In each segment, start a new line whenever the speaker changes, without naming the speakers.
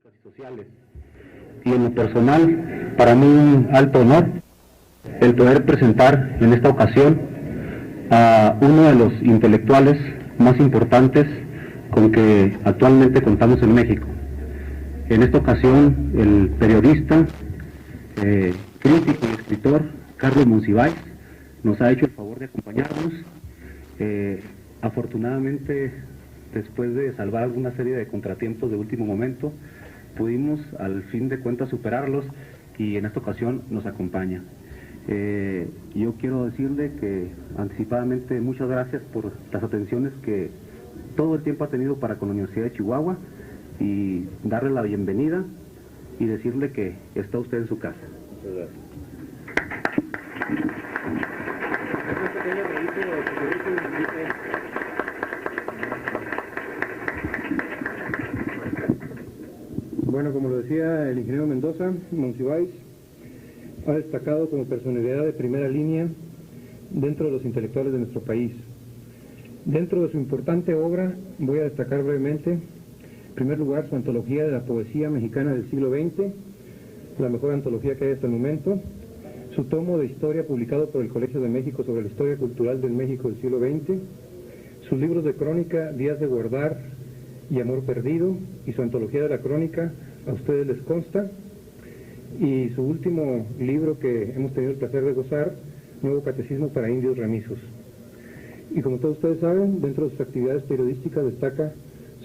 económicas y sociales. Y en lo personal, para mí un alto honor el poder presentar en esta ocasión a uno de los intelectuales más importantes con que actualmente contamos en México. En esta ocasión, el periodista, crítico y escritor Carlos Monsiváis nos ha hecho el favor de acompañarnos. Afortunadamente, después de salvar alguna serie de contratiempos de último momento, pudimos al fin de cuentas superarlos y en esta ocasión nos acompaña. Yo quiero decirle que anticipadamente muchas gracias por las atenciones que todo el tiempo ha tenido para con la Universidad de Chihuahua y darle la bienvenida y decirle que está usted en su casa. Muchas gracias.
Bueno, como lo decía el ingeniero Mendoza, Monsiváis ha destacado como personalidad de primera línea dentro de los intelectuales de nuestro país. Dentro de su importante obra voy a destacar brevemente, en primer lugar, su antología de la poesía mexicana del siglo XX, la mejor antología que hay hasta el momento, su tomo de historia publicado por el Colegio de México sobre la historia cultural del México del siglo XX, sus libros de crónica, Días de Guardar y Amor Perdido, y su antología de la crónica, A Ustedes Les Consta, y su último libro que hemos tenido el placer de gozar, Nuevo Catecismo para Indios Ramizos. Y como todos ustedes saben, dentro de sus actividades periodísticas destaca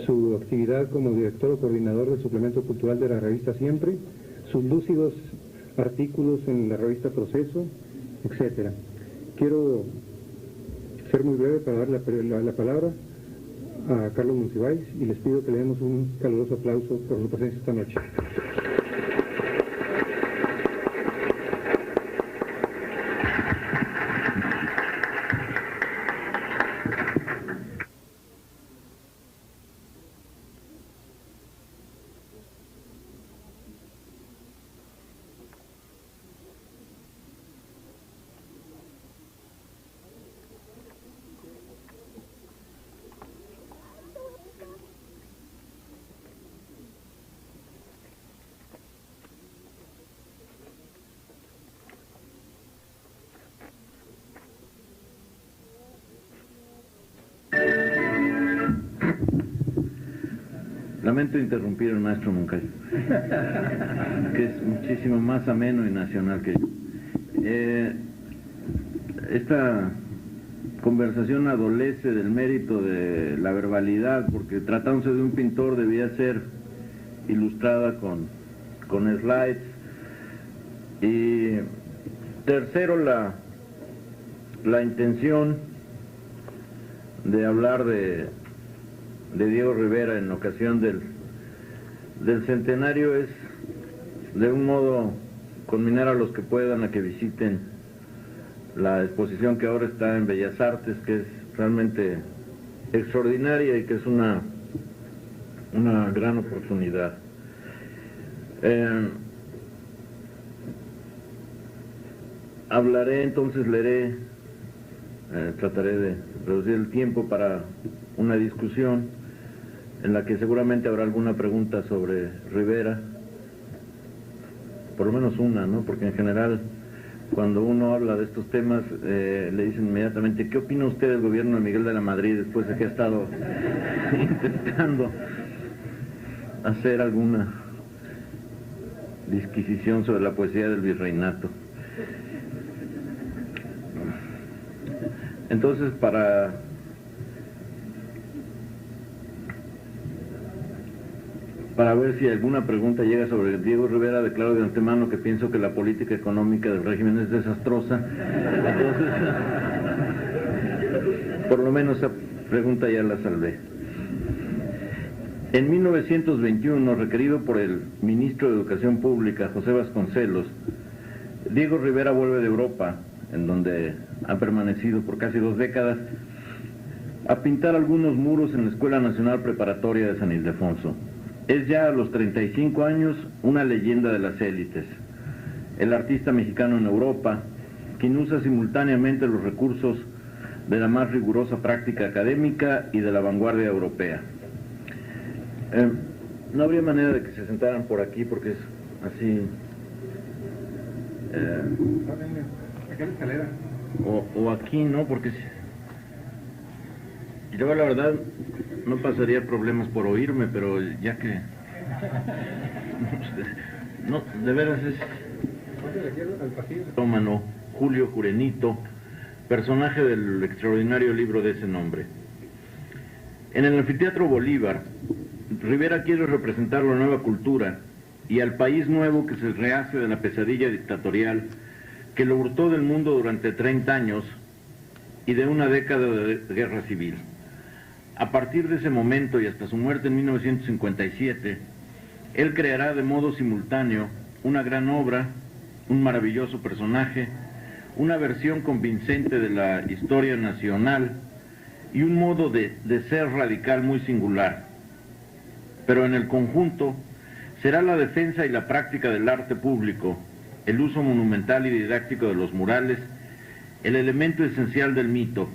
su actividad como director o coordinador del suplemento cultural de la revista Siempre, sus lúcidos artículos en la revista Proceso, etcétera. Quiero ser muy breve para dar la palabra a Carlos Monsiváis y les pido que le demos un caluroso aplauso por su presencia esta noche.
Lamento interrumpir al maestro Moncayo, que es muchísimo más ameno y nacional que yo. Esta conversación adolece del mérito de la verbalidad, porque tratándose de un pintor debía ser ilustrada con slides. Y tercero, la intención de hablar de Diego Rivera en ocasión del centenario es, de un modo, conminar a los que puedan a que visiten la exposición que ahora está en Bellas Artes, que es realmente extraordinaria y que es una gran oportunidad. Hablaré, entonces leeré, trataré de reducir el tiempo para una discusión en la que seguramente habrá alguna pregunta sobre Rivera, por lo menos una, ¿no? Porque en general, cuando uno habla de estos temas, le dicen inmediatamente, ¿qué opina usted del gobierno de Miguel de la Madrid después de que ha estado intentando hacer alguna disquisición sobre la poesía del virreinato? Entonces, para ver si alguna pregunta llega sobre Diego Rivera, declaro de antemano que pienso que la política económica del régimen es desastrosa. Entonces, por lo menos esa pregunta ya la salvé. En 1921, requerido por el ministro de Educación Pública, José Vasconcelos, Diego Rivera vuelve de Europa, en donde ha permanecido por casi 2 décadas, a pintar algunos muros en la Escuela Nacional Preparatoria de San Ildefonso. Es ya a los 35 años una leyenda de las élites, el artista mexicano en Europa, quien usa simultáneamente los recursos de la más rigurosa práctica académica y de la vanguardia europea. No habría manera de que se sentaran por aquí porque es así...
Acá en la escalera.
O aquí, ¿no? Porque... Yo la verdad no pasaría problemas por oírme, pero ya que... No, de veras es... Tómano, Julio Jurenito, personaje del extraordinario libro de ese nombre. En el Anfiteatro Bolívar, Rivera quiere representar la nueva cultura y al país nuevo que se rehace de la pesadilla dictatorial que lo hurtó del mundo durante 30 años y de una década de guerra civil. A partir de ese momento y hasta su muerte en 1957, él creará de modo simultáneo una gran obra, un maravilloso personaje, una versión convincente de la historia nacional y un modo de ser radical muy singular. Pero en el conjunto será la defensa y la práctica del arte público, el uso monumental y didáctico de los murales, el elemento esencial del mito,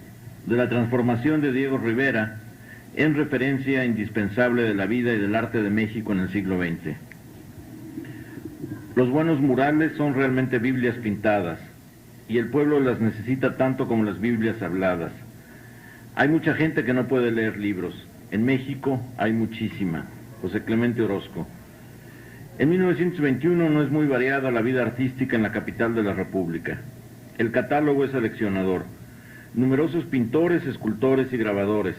de la transformación de Diego Rivera en referencia indispensable de la vida y del arte de México en el siglo XX. Los buenos murales son realmente Biblias pintadas, y el pueblo las necesita tanto como las Biblias habladas. Hay mucha gente que no puede leer libros. En México hay muchísima. José Clemente Orozco. En 1921 no es muy variada la vida artística en la capital de la República. El catálogo es aleccionador. Numerosos pintores, escultores y grabadores.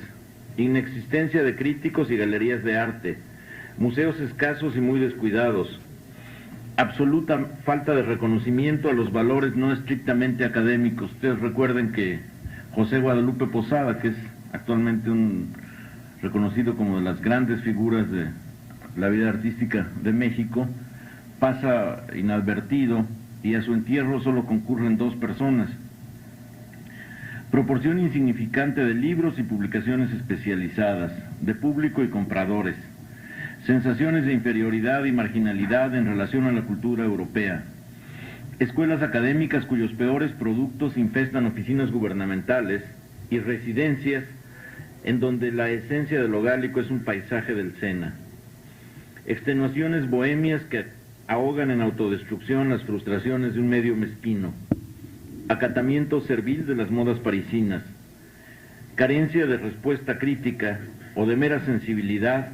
Inexistencia de críticos y galerías de arte. Museos escasos y muy descuidados. Absoluta falta de reconocimiento a los valores no estrictamente académicos. Ustedes recuerden que José Guadalupe Posada, que es actualmente reconocido como de las grandes figuras de la vida artística de México, pasa inadvertido y a su entierro solo concurren 2 personas. Proporción insignificante de libros y publicaciones especializadas, de público y compradores. Sensaciones de inferioridad y marginalidad en relación a la cultura europea. Escuelas académicas cuyos peores productos infestan oficinas gubernamentales y residencias en donde la esencia de lo gálico es un paisaje del Sena. Extenuaciones bohemias que ahogan en autodestrucción las frustraciones de un medio mezquino. Acatamiento servil de las modas parisinas. Carencia de respuesta crítica o de mera sensibilidad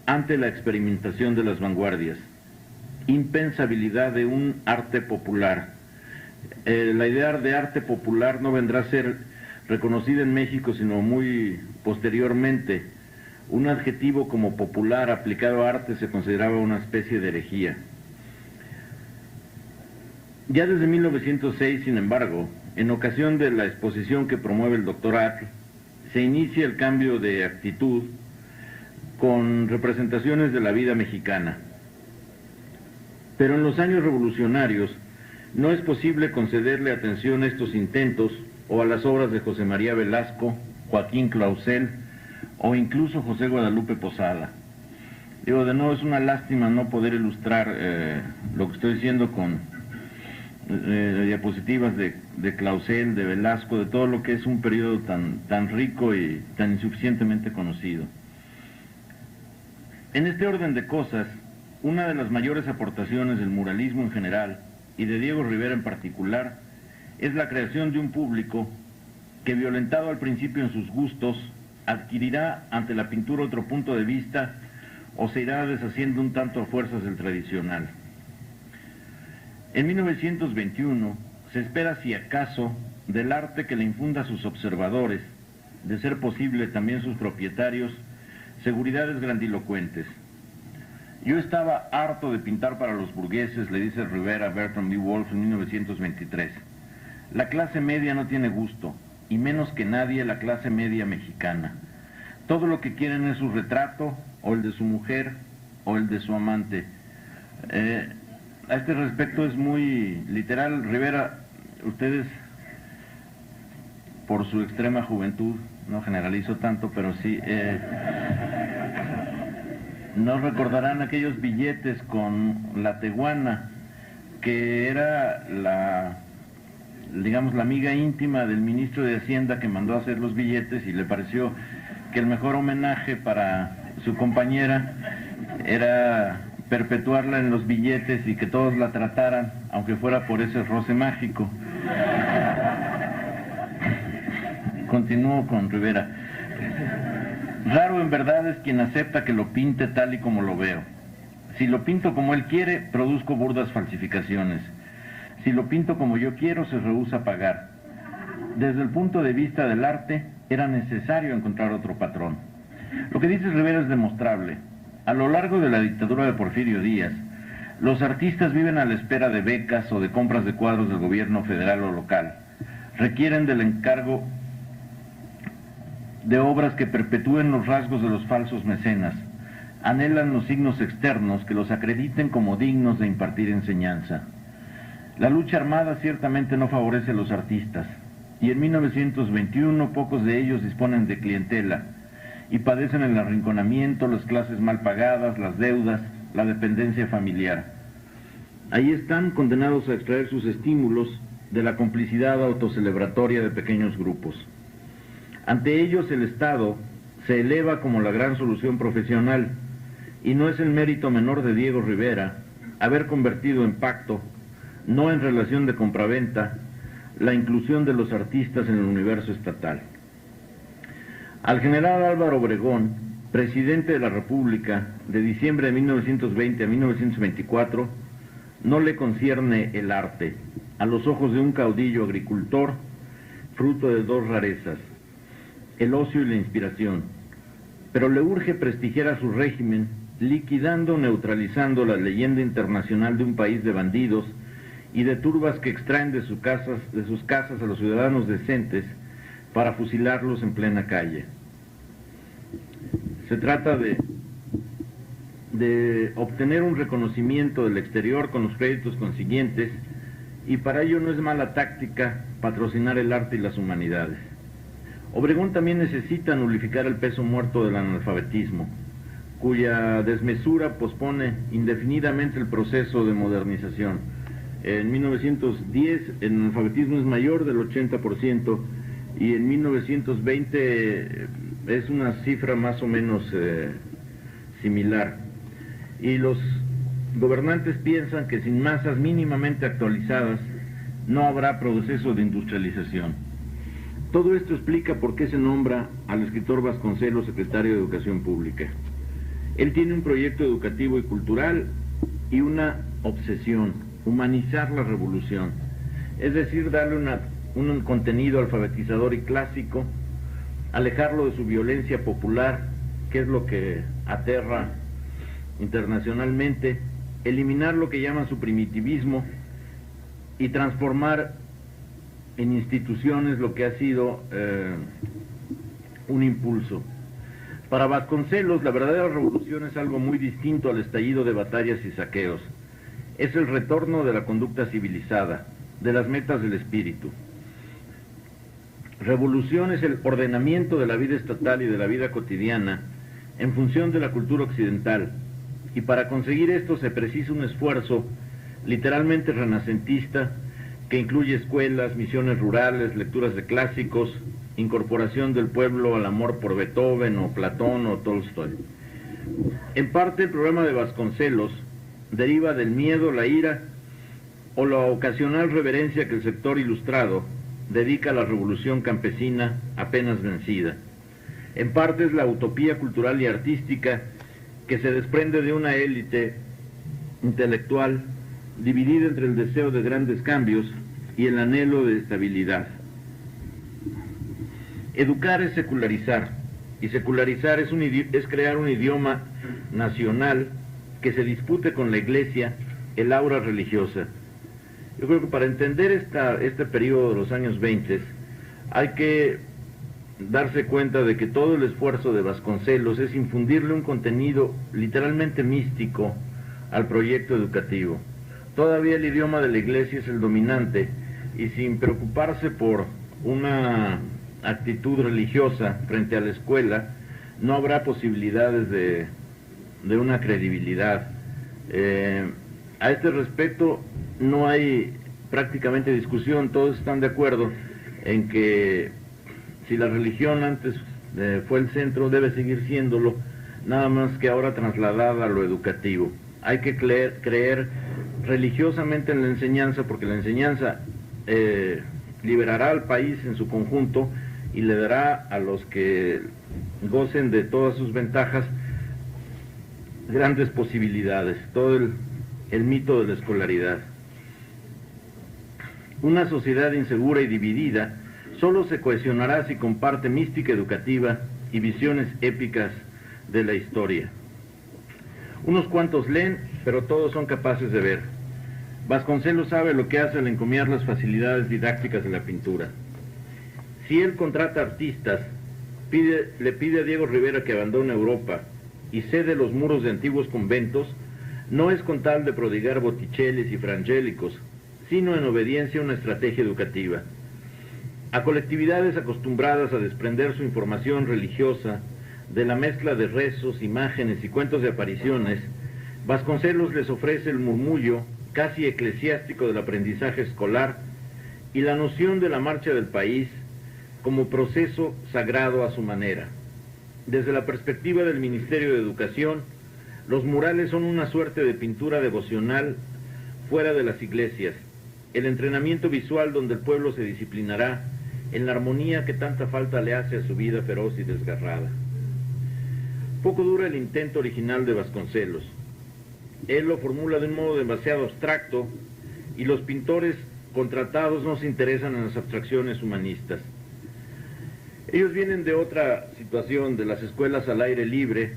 ante la experimentación de las vanguardias. Impensabilidad de un arte popular. La idea de arte popular no vendrá a ser reconocida en México sino muy posteriormente. Un adjetivo como popular aplicado a arte se consideraba una especie de herejía. Ya desde 1906, sin embargo, en ocasión de la exposición que promueve el Dr. Atl, se inicia el cambio de actitud con representaciones de la vida mexicana. Pero en los años revolucionarios no es posible concederle atención a estos intentos o a las obras de José María Velasco, Joaquín Clausel o incluso José Guadalupe Posada. Digo, de nuevo, es una lástima no poder ilustrar lo que estoy diciendo con diapositivas de Clausel, de Velasco, de todo lo que es un periodo tan rico y tan insuficientemente conocido. En este orden de cosas, una de las mayores aportaciones del muralismo en general y de Diego Rivera en particular es la creación de un público que, violentado al principio en sus gustos, adquirirá ante la pintura otro punto de vista o se irá deshaciendo un tanto a fuerzas del tradicional. En 1921 se espera, si acaso, del arte que le infunda a sus observadores, de ser posible también sus propietarios, seguridades grandilocuentes. Yo estaba harto de pintar para los burgueses, le dice Rivera a Bertrand B. Wolff en 1923. La clase media no tiene gusto, y menos que nadie la clase media mexicana. Todo lo que quieren es su retrato, o el de su mujer, o el de su amante. A este respecto es muy literal. Rivera, ustedes, por su extrema juventud, no generalizo tanto, pero sí, no recordarán aquellos billetes con la teguana, que era digamos, la amiga íntima del ministro de Hacienda que mandó a hacer los billetes y le pareció que el mejor homenaje para su compañera era perpetuarla en los billetes y que todos la trataran, aunque fuera por ese roce mágico. Continúo con Rivera. Raro en verdad es quien acepta que lo pinte tal y como lo veo. Si lo pinto como él quiere, produzco burdas falsificaciones. Si lo pinto como yo quiero, se rehúsa a pagar. Desde el punto de vista del arte, era necesario encontrar otro patrón. Lo que dice Rivera es demostrable. A lo largo de la dictadura de Porfirio Díaz, los artistas viven a la espera de becas o de compras de cuadros del gobierno federal o local. Requieren del encargo de obras que perpetúen los rasgos de los falsos mecenas. Anhelan los signos externos que los acrediten como dignos de impartir enseñanza. La lucha armada ciertamente no favorece a los artistas, y en 1921 pocos de ellos disponen de clientela, y padecen el arrinconamiento, las clases mal pagadas, las deudas, la dependencia familiar. Ahí están condenados a extraer sus estímulos de la complicidad autocelebratoria de pequeños grupos. Ante ellos el Estado se eleva como la gran solución profesional, y no es el mérito menor de Diego Rivera haber convertido en pacto, no en relación de compraventa, la inclusión de los artistas en el universo estatal. Al general Álvaro Obregón, presidente de la República de diciembre de 1920 a 1924, no le concierne el arte, a los ojos de un caudillo agricultor, fruto de dos rarezas, el ocio y la inspiración, pero le urge prestigiar a su régimen, liquidando o neutralizando la leyenda internacional de un país de bandidos y de turbas que extraen de sus casas a los ciudadanos decentes para fusilarlos en plena calle. Se trata de obtener un reconocimiento del exterior con los créditos consiguientes, y para ello no es mala táctica patrocinar el arte y las humanidades. Obregón también necesita nulificar el peso muerto del analfabetismo, cuya desmesura pospone indefinidamente el proceso de modernización. En 1910 el analfabetismo es mayor del 80%, y en 1920 es una cifra más o menos similar. Y los gobernantes piensan que sin masas mínimamente actualizadas no habrá proceso de industrialización. Todo esto explica por qué se nombra al escritor Vasconcelos secretario de Educación Pública. Él tiene un proyecto educativo y cultural y una obsesión: humanizar la revolución, es decir, darle un contenido alfabetizador y clásico, alejarlo de su violencia popular, que es lo que aterra internacionalmente, eliminar lo que llaman su primitivismo y transformar en instituciones lo que ha sido un impulso. Para Vasconcelos, la verdadera revolución es algo muy distinto al estallido de batallas y saqueos. Es el retorno de la conducta civilizada, de las metas del espíritu. Revolución es el ordenamiento de la vida estatal y de la vida cotidiana en función de la cultura occidental, y para conseguir esto se precisa un esfuerzo literalmente renacentista que incluye escuelas, misiones rurales, lecturas de clásicos, incorporación del pueblo al amor por Beethoven o Platón o Tolstoy. En parte el programa de Vasconcelos deriva del miedo, la ira o la ocasional reverencia que el sector ilustrado dedica a la revolución campesina apenas vencida. En parte es la utopía cultural y artística que se desprende de una élite intelectual dividida entre el deseo de grandes cambios y el anhelo de estabilidad. Educar es secularizar, y secularizar es crear un idioma nacional que se dispute con la Iglesia el aura religiosa. Yo creo que para entender este periodo de los años 20 hay que darse cuenta de que todo el esfuerzo de Vasconcelos es infundirle un contenido literalmente místico al proyecto educativo. Todavía el idioma de la Iglesia es el dominante, y sin preocuparse por una actitud religiosa frente a la escuela, no habrá posibilidades de una credibilidad. A este respecto no hay prácticamente discusión, todos están de acuerdo en que si la religión antes fue el centro, debe seguir siéndolo, nada más que ahora trasladada a lo educativo. Hay que creer religiosamente en la enseñanza, porque la enseñanza liberará al país en su conjunto y le dará a los que gocen de todas sus ventajas grandes posibilidades, todo el mito de la escolaridad. Una sociedad insegura y dividida solo se cohesionará si comparte mística educativa y visiones épicas de la historia. Unos cuantos leen, pero todos son capaces de ver. Vasconcelos sabe lo que hace al encomiar las facilidades didácticas de la pintura. Si él contrata artistas, le pide a Diego Rivera que abandone Europa y cede los muros de antiguos conventos, no es con tal de prodigar Botticellis y Frangélicos, sino en obediencia a una estrategia educativa. A colectividades acostumbradas a desprender su información religiosa de la mezcla de rezos, imágenes y cuentos de apariciones, Vasconcelos les ofrece el murmullo casi eclesiástico del aprendizaje escolar y la noción de la marcha del país como proceso sagrado a su manera. Desde la perspectiva del Ministerio de Educación, los murales son una suerte de pintura devocional fuera de las iglesias, el entrenamiento visual donde el pueblo se disciplinará en la armonía que tanta falta le hace a su vida feroz y desgarrada. Poco dura el intento original de Vasconcelos. Él lo formula de un modo demasiado abstracto y los pintores contratados no se interesan en las abstracciones humanistas. Ellos vienen de otra situación, de las escuelas al aire libre,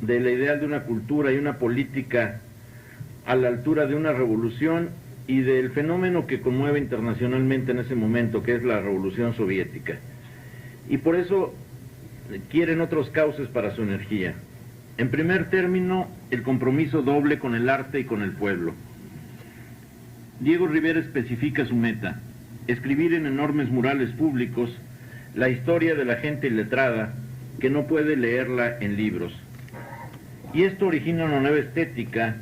de la idea de una cultura y una política a la altura de una revolución y del fenómeno que conmueve internacionalmente en ese momento, que es la Revolución Soviética. Y por eso quieren otros cauces para su energía. En primer término, el compromiso doble con el arte y con el pueblo. Diego Rivera especifica su meta: escribir en enormes murales públicos la historia de la gente iletrada que no puede leerla en libros. Y esto origina una nueva estética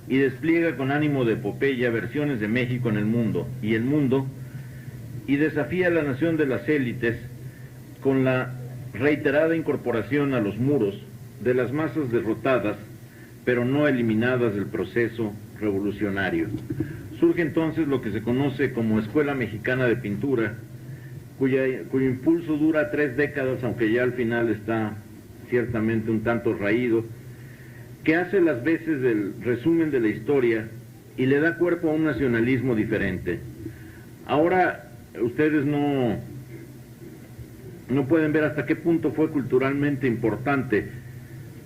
y despliega con ánimo de epopeya versiones de México en el mundo, y desafía a la nación de las élites con la reiterada incorporación a los muros de las masas derrotadas, pero no eliminadas del proceso revolucionario. Surge entonces lo que se conoce como Escuela Mexicana de Pintura, cuyo impulso dura 3 décadas, aunque ya al final está ciertamente un tanto raído, que hace las veces del resumen de la historia y le da cuerpo a un nacionalismo diferente. Ahora ustedes no pueden ver hasta qué punto fue culturalmente importante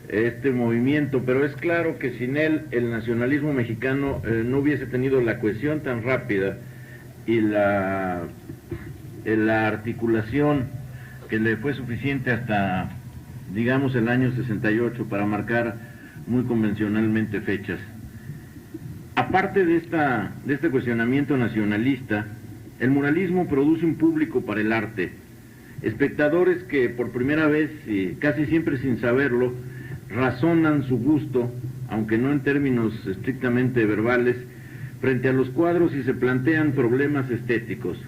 este movimiento, pero es claro que sin él el nacionalismo mexicano no hubiese tenido la cohesión tan rápida y la articulación que le fue suficiente hasta, digamos, el año 68 para marcar muy convencionalmente fechas. Aparte de este cuestionamiento nacionalista, el muralismo produce un público para el arte, espectadores que por primera vez, y casi siempre sin saberlo, razonan su gusto, aunque no en términos estrictamente verbales, frente a los cuadros y se plantean problemas estéticos.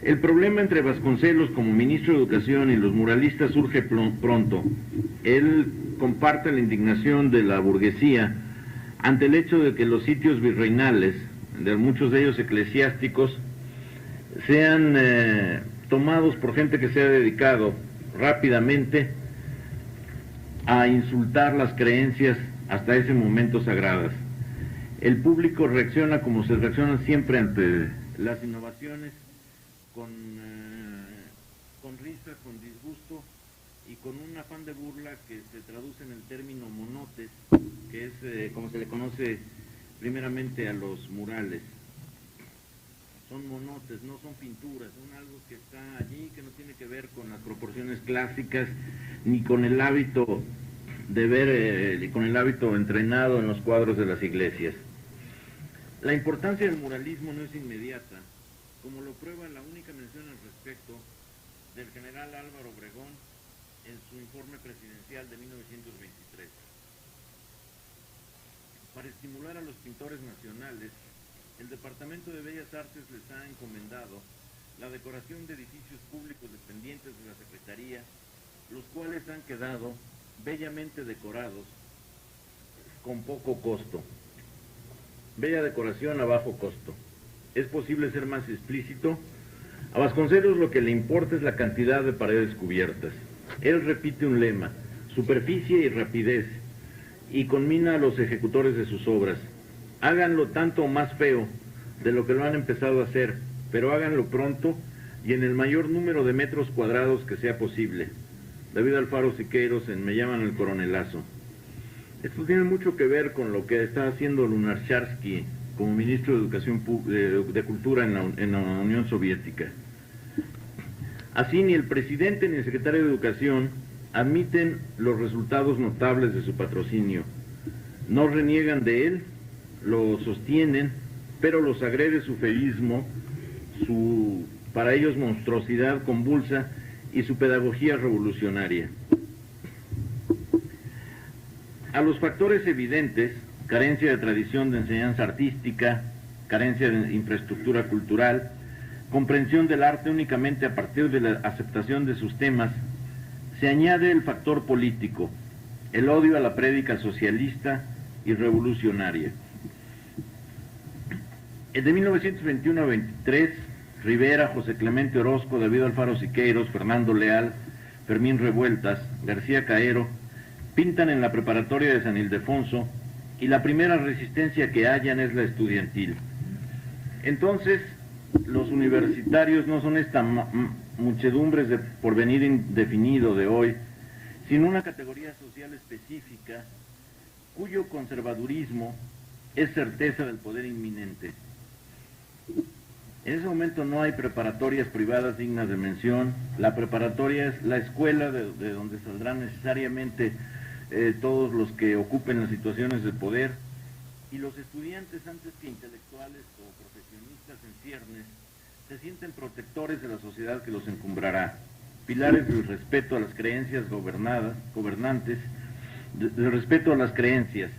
El problema entre Vasconcelos como ministro de Educación y los muralistas surge pronto. Él comparte la indignación de la burguesía ante el hecho de que los sitios virreinales, de muchos de ellos eclesiásticos, sean tomados por gente que se ha dedicado rápidamente a insultar las creencias hasta ese momento sagradas. El público reacciona como se reacciona siempre ante las innovaciones, con risa, con disgusto y con un afán de burla que se traduce en el término monotes, que es como se le conoce primeramente a los murales. Son monotes, no son pinturas, son algo que está allí, que no tiene que ver con las proporciones clásicas, ni con el hábito de ver, con el hábito entrenado en los cuadros de las iglesias. La importancia del muralismo no es inmediata, como lo prueba la única mención al respecto del general Álvaro Obregón en su informe presidencial de 1923. Para estimular a los pintores nacionales, el Departamento de Bellas Artes les ha encomendado la decoración de edificios públicos dependientes de la Secretaría, los cuales han quedado bellamente decorados con poco costo. Bella decoración a bajo costo. ¿Es posible ser más explícito? A Vasconcelos lo que le importa es la cantidad de paredes cubiertas. Él repite un lema: superficie y rapidez, y conmina a los ejecutores de sus obras: háganlo tanto o más feo de lo que lo han empezado a hacer, pero háganlo pronto y en el mayor número de metros cuadrados que sea posible. David Alfaro Siqueiros en Me llaman el coronelazo. Esto tiene mucho que ver con lo que está haciendo Lunacharsky como ministro de Educación de Cultura en la Unión Soviética. Así, ni el presidente ni el secretario de Educación admiten los resultados notables de su patrocinio. No reniegan de él, lo sostienen, pero los agrede su feísmo, su, para ellos, monstruosidad convulsa y su pedagogía revolucionaria. A los factores evidentes, carencia de tradición de enseñanza artística, carencia de infraestructura cultural, comprensión del arte únicamente a partir de la aceptación de sus temas, se añade el factor político, el odio a la prédica socialista y revolucionaria. De 1921 a 23, Rivera, José Clemente Orozco, David Alfaro Siqueiros, Fernando Leal, Fermín Revueltas, García Caero, pintan en la preparatoria de San Ildefonso, y la primera resistencia que hallan es la estudiantil. Entonces, los universitarios no son esta muchedumbres de porvenir indefinido de hoy, sino una categoría social específica cuyo conservadurismo es certeza del poder inminente. En ese momento no hay preparatorias privadas dignas de mención. La preparatoria es la escuela de donde saldrán necesariamente todos los que ocupen las situaciones de poder, y los estudiantes, antes que intelectuales o profesionistas en ciernes, se sienten protectores de la sociedad que los encumbrará, pilares del respeto a las creencias gobernantes, del respeto a las creencias,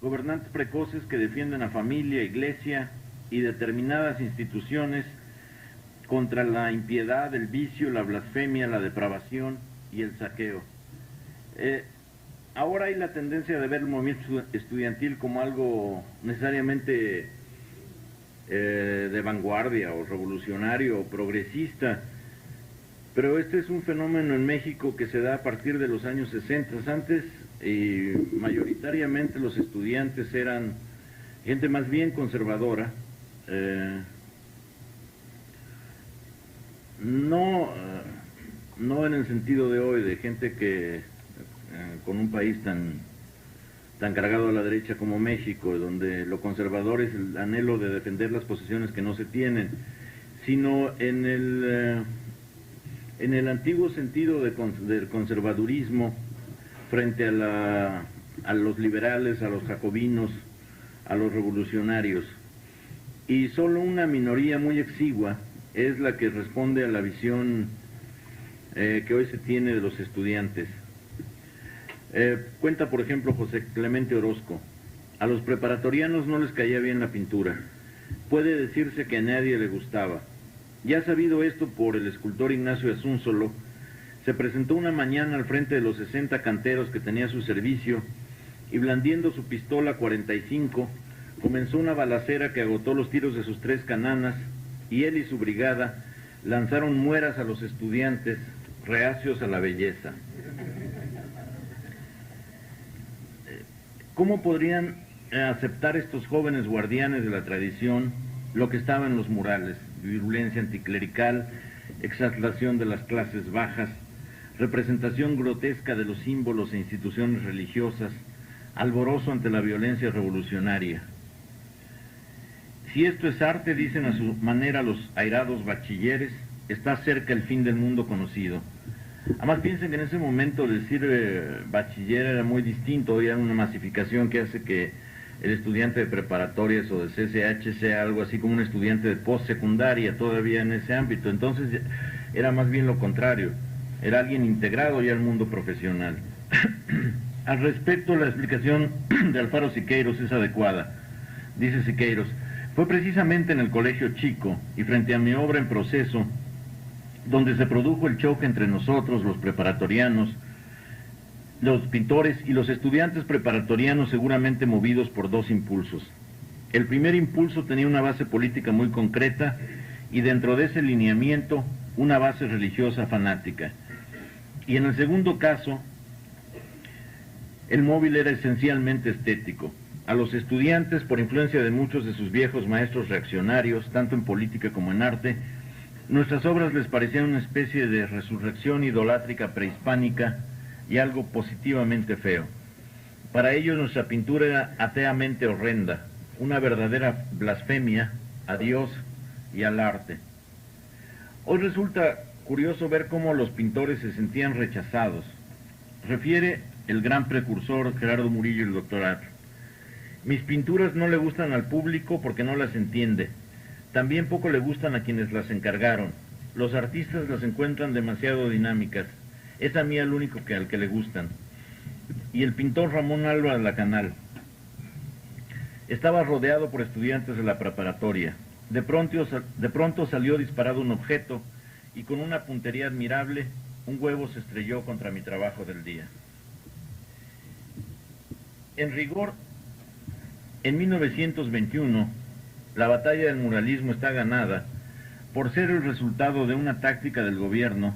gobernantes precoces que defienden a familia, iglesia y determinadas instituciones contra la impiedad, el vicio, la blasfemia, la depravación y el saqueo. Ahora hay la tendencia de ver el movimiento estudiantil como algo necesariamente de vanguardia o revolucionario o progresista, pero este es un fenómeno en México que se da a partir de los años 60. Antes, mayoritariamente los estudiantes eran gente más bien conservadora, no en el sentido de hoy, de gente que con un país tan cargado a la derecha como México, donde lo conservador es el anhelo de defender las posiciones que no se tienen, sino en el antiguo sentido del conservadurismo frente a los liberales, a los jacobinos, a los revolucionarios. Y solo una minoría muy exigua es la que responde a la visión que hoy se tiene de los estudiantes. Cuenta, por ejemplo, José Clemente Orozco: a los preparatorianos no les caía bien la pintura. Puede decirse que a nadie le gustaba. Ya sabido esto por el escultor Ignacio Asúnzolo, se presentó una mañana al frente de los 60 canteros que tenía a su servicio y, blandiendo su pistola 45, comenzó una balacera que agotó los tiros de sus 3 cananas, y él y su brigada lanzaron mueras a los estudiantes reacios a la belleza. ¿Cómo podrían aceptar estos jóvenes guardianes de la tradición lo que estaba en los murales? Virulencia anticlerical, exaltación de las clases bajas, representación grotesca de los símbolos e instituciones religiosas, alborozo ante la violencia revolucionaria. Si esto es arte, dicen a su manera los airados bachilleres, está cerca el fin del mundo conocido. Además, piensen que en ese momento decir bachiller era muy distinto. Hoy hay una masificación que hace que el estudiante de preparatorias o de CCH sea algo así como un estudiante de postsecundaria todavía en ese ámbito. Entonces era más bien lo contrario, era alguien integrado ya al mundo profesional. Al respecto, la explicación de Alfaro Siqueiros es adecuada. Dice Siqueiros: Fue precisamente en el Colegio Chico y frente a mi obra en proceso donde se produjo el choque entre nosotros, los preparatorianos, los pintores y los estudiantes preparatorianos, seguramente movidos por dos impulsos. El primer impulso tenía una base política muy concreta y dentro de ese lineamiento una base religiosa fanática. Y en el segundo caso, el móvil era esencialmente estético. A los estudiantes, por influencia de muchos de sus viejos maestros reaccionarios, tanto en política como en arte, nuestras obras les parecían una especie de resurrección idolátrica prehispánica y algo positivamente feo. Para ellos nuestra pintura era ateamente horrenda, una verdadera blasfemia a Dios y al arte. Hoy resulta curioso ver cómo los pintores se sentían rechazados. Refiere el gran precursor Gerardo Murillo y el doctor Atl. Mis pinturas no le gustan al público porque no las entiende. También poco le gustan a quienes las encargaron. Los artistas las encuentran demasiado dinámicas. Es a mí el único al que le gustan. Y el pintor Ramón Álvarez Lacanal estaba rodeado por estudiantes de la preparatoria. De pronto salió disparado un objeto y con una puntería admirable, un huevo se estrelló contra mi trabajo del día. En rigor, en 1921, la batalla del muralismo está ganada por ser el resultado de una táctica del gobierno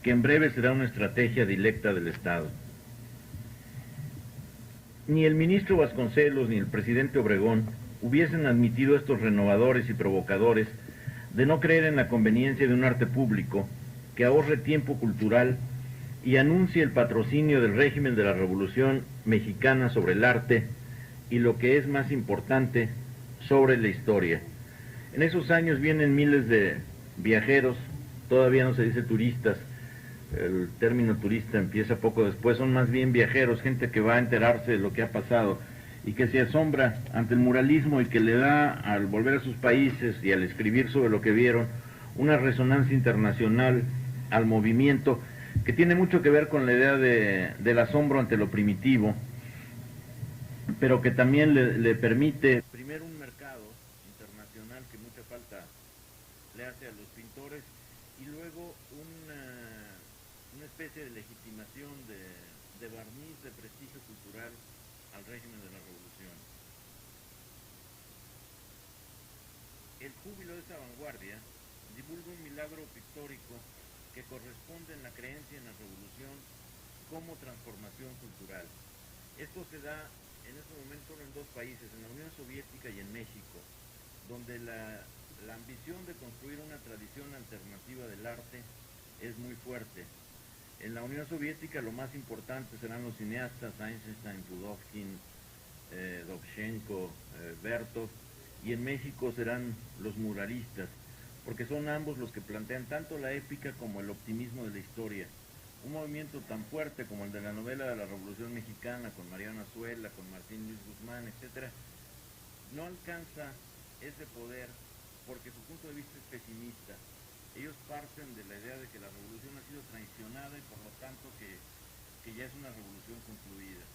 que en breve será una estrategia directa del Estado. Ni el ministro Vasconcelos ni el presidente Obregón hubiesen admitido estos renovadores y provocadores de no creer en la conveniencia de un arte público que ahorre tiempo cultural y anuncie el patrocinio del régimen de la Revolución Mexicana sobre el arte y, lo que es más importante, sobre la historia. En esos años vienen miles de viajeros, todavía no se dice turistas, el término turista empieza poco después, son más bien viajeros, gente que va a enterarse de lo que ha pasado y que se asombra ante el muralismo y que le da, al volver a sus países y al escribir sobre lo que vieron, una resonancia internacional al movimiento que tiene mucho que ver con la idea del asombro ante lo primitivo, pero que también le permite primero un mercado internacional que mucha falta le hace a los pintores y luego una especie de legitimación de barniz de prestigio cultural al régimen de la revolución. El júbilo de esa vanguardia divulga un milagro pictórico que corresponde en la creencia en la revolución como transformación cultural. Esto se da en este momento en dos países, en la Unión Soviética y en México, donde la ambición de construir una tradición alternativa del arte es muy fuerte. En la Unión Soviética lo más importante serán los cineastas Eisenstein, Pudovkin, Dovzhenko, Bertov, y en México serán los muralistas, porque son ambos los que plantean tanto la épica como el optimismo de la historia. Un movimiento tan fuerte como el de la novela de la Revolución Mexicana, con Mariano Azuela, con Martín Luis Guzmán, etc., no alcanza ese poder porque su punto de vista es pesimista. Ellos parten de la idea de que la revolución ha sido traicionada y por lo tanto que ya es una revolución concluida.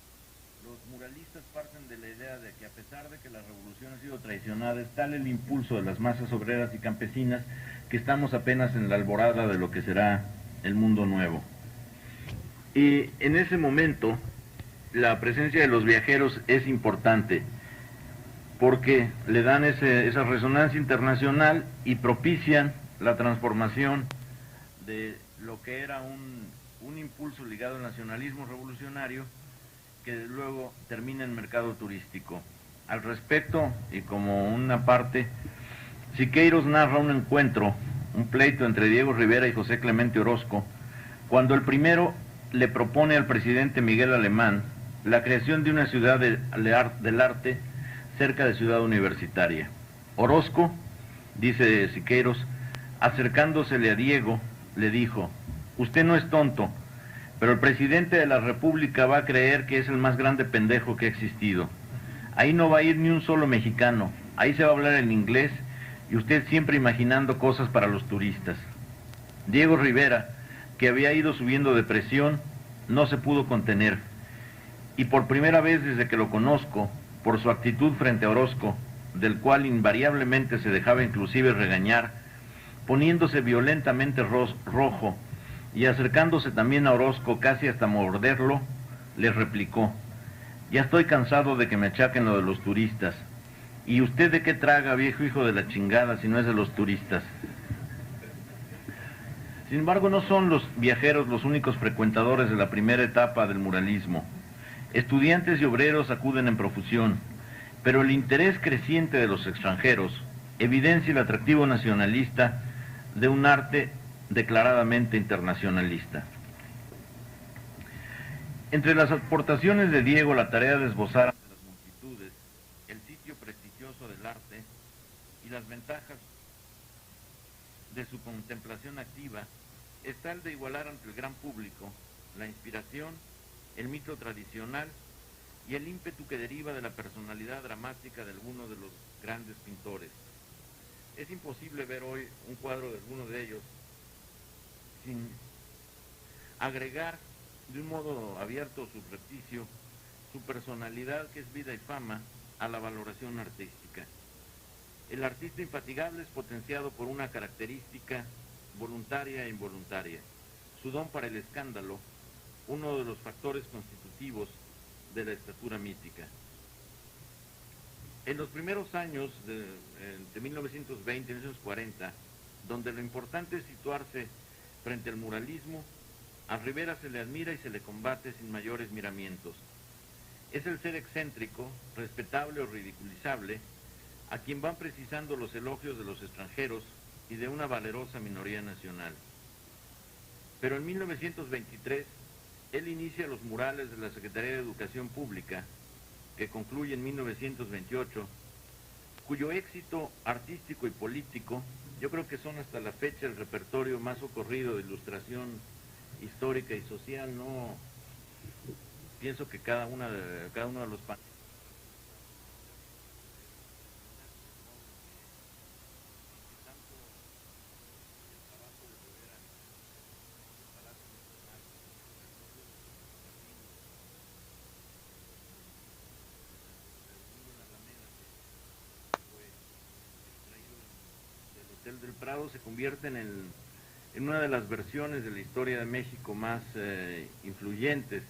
Los muralistas parten de la idea de que a pesar de que la revolución ha sido traicionada, es tal el impulso de las masas obreras y campesinas que estamos apenas en la alborada de lo que será el mundo nuevo. Y en ese momento la presencia de los viajeros es importante porque le dan esa resonancia internacional y propician la transformación de lo que era un impulso ligado al nacionalismo revolucionario que luego termina en mercado turístico. Al respecto, y como una parte, Siqueiros narra un encuentro, un pleito entre Diego Rivera y José Clemente Orozco, cuando el primero le propone al presidente Miguel Alemán la creación de una ciudad del arte cerca de Ciudad Universitaria. Orozco, dice Siqueiros, acercándosele a Diego, le dijo: usted no es tonto, pero el presidente de la República va a creer que es el más grande pendejo que ha existido. Ahí no va a ir ni un solo mexicano, ahí se va a hablar en inglés y usted siempre imaginando cosas para los turistas. Diego Rivera, que había ido subiendo de presión, no se pudo contener. Y por primera vez desde que lo conozco, por su actitud frente a Orozco, del cual invariablemente se dejaba inclusive regañar, poniéndose violentamente rojo y acercándose también a Orozco casi hasta morderlo, le replicó: ya estoy cansado de que me achaquen lo de los turistas. ¿Y usted de qué traga, viejo hijo de la chingada, si no es de los turistas? Sin embargo, no son los viajeros los únicos frecuentadores de la primera etapa del muralismo. Estudiantes y obreros acuden en profusión, pero el interés creciente de los extranjeros evidencia el atractivo nacionalista de un arte declaradamente internacionalista. Entre las aportaciones de Diego, la tarea de esbozar ante las multitudes el sitio prestigioso del arte y las ventajas de su contemplación activa está el de igualar ante el gran público la inspiración, el mito tradicional y el ímpetu que deriva de la personalidad dramática de alguno de los grandes pintores. Es imposible ver hoy un cuadro de alguno de ellos sin agregar de un modo abierto o subrepticio su personalidad, que es vida y fama, a la valoración artística. El artista infatigable es potenciado por una característica voluntaria e involuntaria, su don para el escándalo, uno de los factores constitutivos de la estatura mítica. En los primeros años de 1920 y 1940, donde lo importante es situarse frente al muralismo, a Rivera se le admira y se le combate sin mayores miramientos. Es el ser excéntrico, respetable o ridiculizable, a quien van precisando los elogios de los extranjeros y de una valerosa minoría nacional. Pero en 1923, él inicia los murales de la Secretaría de Educación Pública, que concluye en 1928, cuyo éxito artístico y político, yo creo que son hasta la fecha el repertorio más socorrido de ilustración histórica y social. No pienso que cada uno de los del Prado se convierten en una de las versiones de la historia de México más influyentes.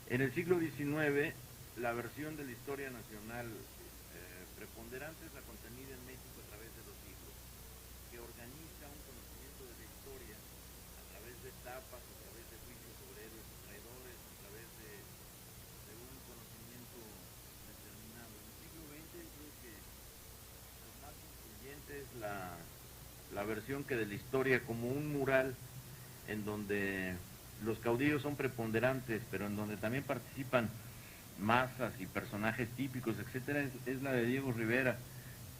En el siglo XIX, la versión de la historia nacional preponderante es la contenida en México a través de los siglos, que organiza un conocimiento de la historia a través de etapas, a través de juicios sobre héroes y traidores, a través de un conocimiento determinado. En el siglo XX yo creo que lo más influyente es la versión que de la historia como un mural en donde los caudillos son preponderantes, pero en donde también participan masas y personajes típicos, etcétera, es la de Diego Rivera.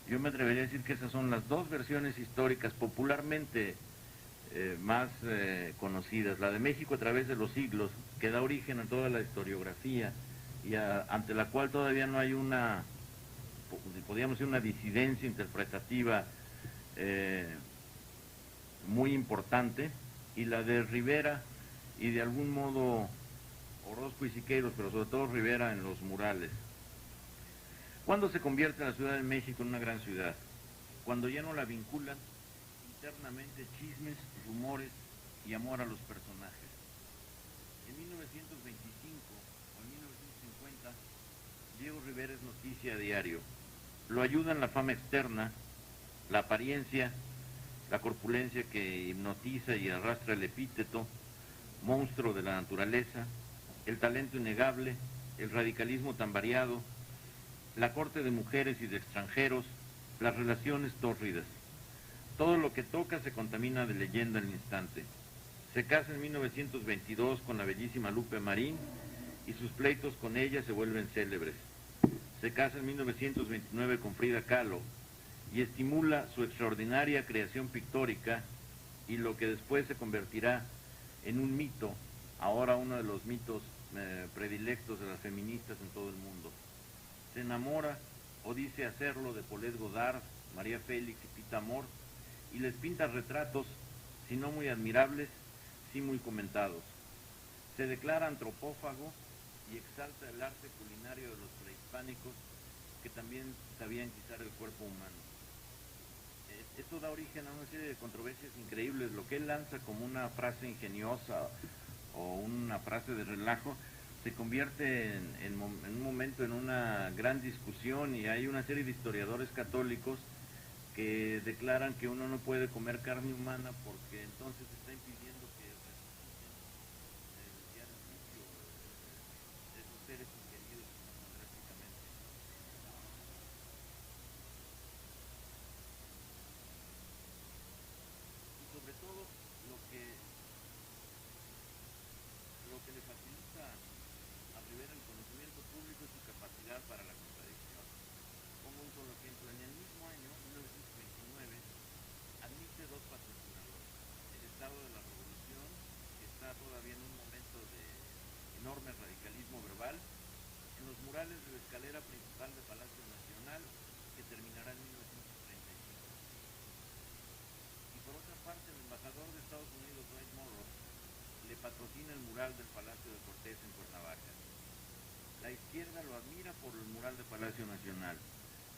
Yo me atrevería a decir que esas son las dos versiones históricas popularmente más conocidas. La de México a través de los siglos, que da origen a toda la historiografía y ante la cual todavía no hay podríamos decir, una disidencia interpretativa muy importante, y la de Rivera y de algún modo Orozco y Siqueiros, pero sobre todo Rivera en los murales. ¿Cuándo se convierte la Ciudad de México en una gran ciudad? Cuando ya no la vinculan internamente chismes, rumores y amor a los personajes. En 1925 o en 1950, Diego Rivera es noticia a diario. Lo ayudan la fama externa, la apariencia, la corpulencia que hipnotiza y arrastra el epíteto, monstruo de la naturaleza, el talento innegable, el radicalismo tan variado, la corte de mujeres y de extranjeros, las relaciones tórridas. Todo lo que toca se contamina de leyenda al instante. Se casa en 1922 con la bellísima Lupe Marín y sus pleitos con ella se vuelven célebres. Se casa en 1929 con Frida Kahlo y estimula su extraordinaria creación pictórica y lo que después se convertirá en un mito, ahora uno de los mitos predilectos de las feministas en todo el mundo. Se enamora o dice hacerlo de Paulette Goddard, María Félix y Pita Amor, y les pinta retratos, si no muy admirables, sí muy comentados. Se declara antropófago y exalta el arte culinario de los prehispánicos que también sabían guisar el cuerpo humano. Esto da origen a una serie de controversias increíbles. Lo que él lanza como una frase ingeniosa o una frase de relajo se convierte en un momento en una gran discusión, y hay una serie de historiadores católicos que declaran que uno no puede comer carne humana porque entonces está impidiendo que resuciten el día del juicio esos seres ingeridos drásticamente. Y sobre todo lo que le facilita a Rivera el conocimiento público es su capacidad para la contradicción. Pongo un solo ejemplo. En el mismo año, 1929, admite dos patrocinadores: el Estado de la Revolución, que está todavía en un momento de enorme radicalismo verbal, en los murales de la escalera principal del Palacio Nacional, que terminará en 1935. Y por otra parte, el embajador de Estados Unidos, Dwight Morrow, le patrocina el mural del Palacio de Cortés en Cuernavaca. La izquierda lo admira por el mural del Palacio Nacional.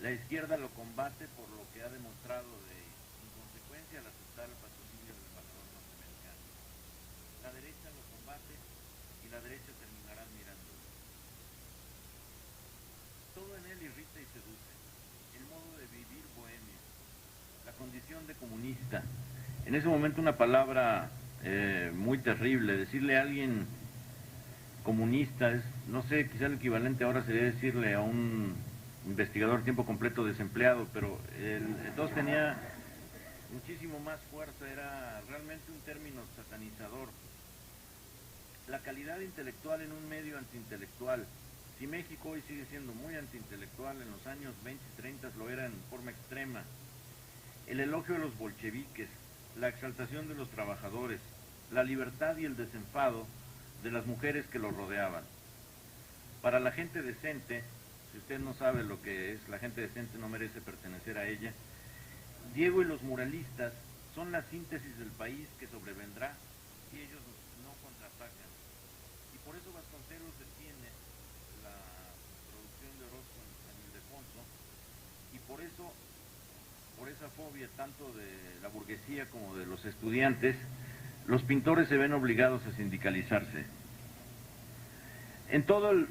La izquierda lo combate por lo que ha demostrado de inconsecuencia al aceptar el patrocinio del embajador norteamericano. La derecha lo combate y la derecha terminará admirándolo. Todo en él irrita y seduce. El modo de vivir bohemio, la condición de comunista. En ese momento una palabra muy terrible. Decirle a alguien comunista es, no sé, quizá el equivalente ahora sería decirle a un investigador tiempo completo desempleado, pero entonces tenía muchísimo más fuerza, era realmente un término satanizador. La calidad intelectual en un medio antiintelectual. Si México hoy sigue siendo muy antiintelectual, en los años 20 y 30 lo era en forma extrema. El elogio de los bolcheviques, la exaltación de los trabajadores, la libertad y el desenfado de las mujeres que los rodeaban. Para la gente decente, si usted no sabe lo que es, la gente decente no merece pertenecer a ella. Diego y los muralistas son la síntesis del país que sobrevendrá si ellos no contraatacan. Y por eso Vasconcelos detiene la producción de Orozco en San Ildefonso, y por esa fobia tanto de la burguesía como de los estudiantes, los pintores se ven obligados a sindicalizarse. En todo el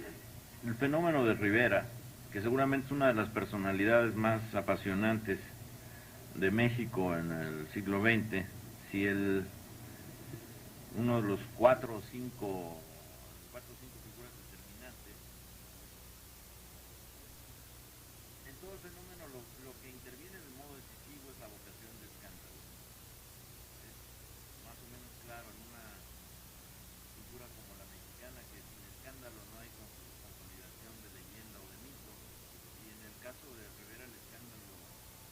fenómeno de Rivera, que seguramente es una de las personalidades más apasionantes de México en el siglo XX, si uno de los cuatro o cinco figuras determinantes, en todo el fenómeno lo que interviene de modo decisivo es la vocación de escándalo. Es más o menos claro en una cultura como la mexicana que sin escándalo no hay consolidación de leyenda o de mito, y en el caso de Rivera el escándalo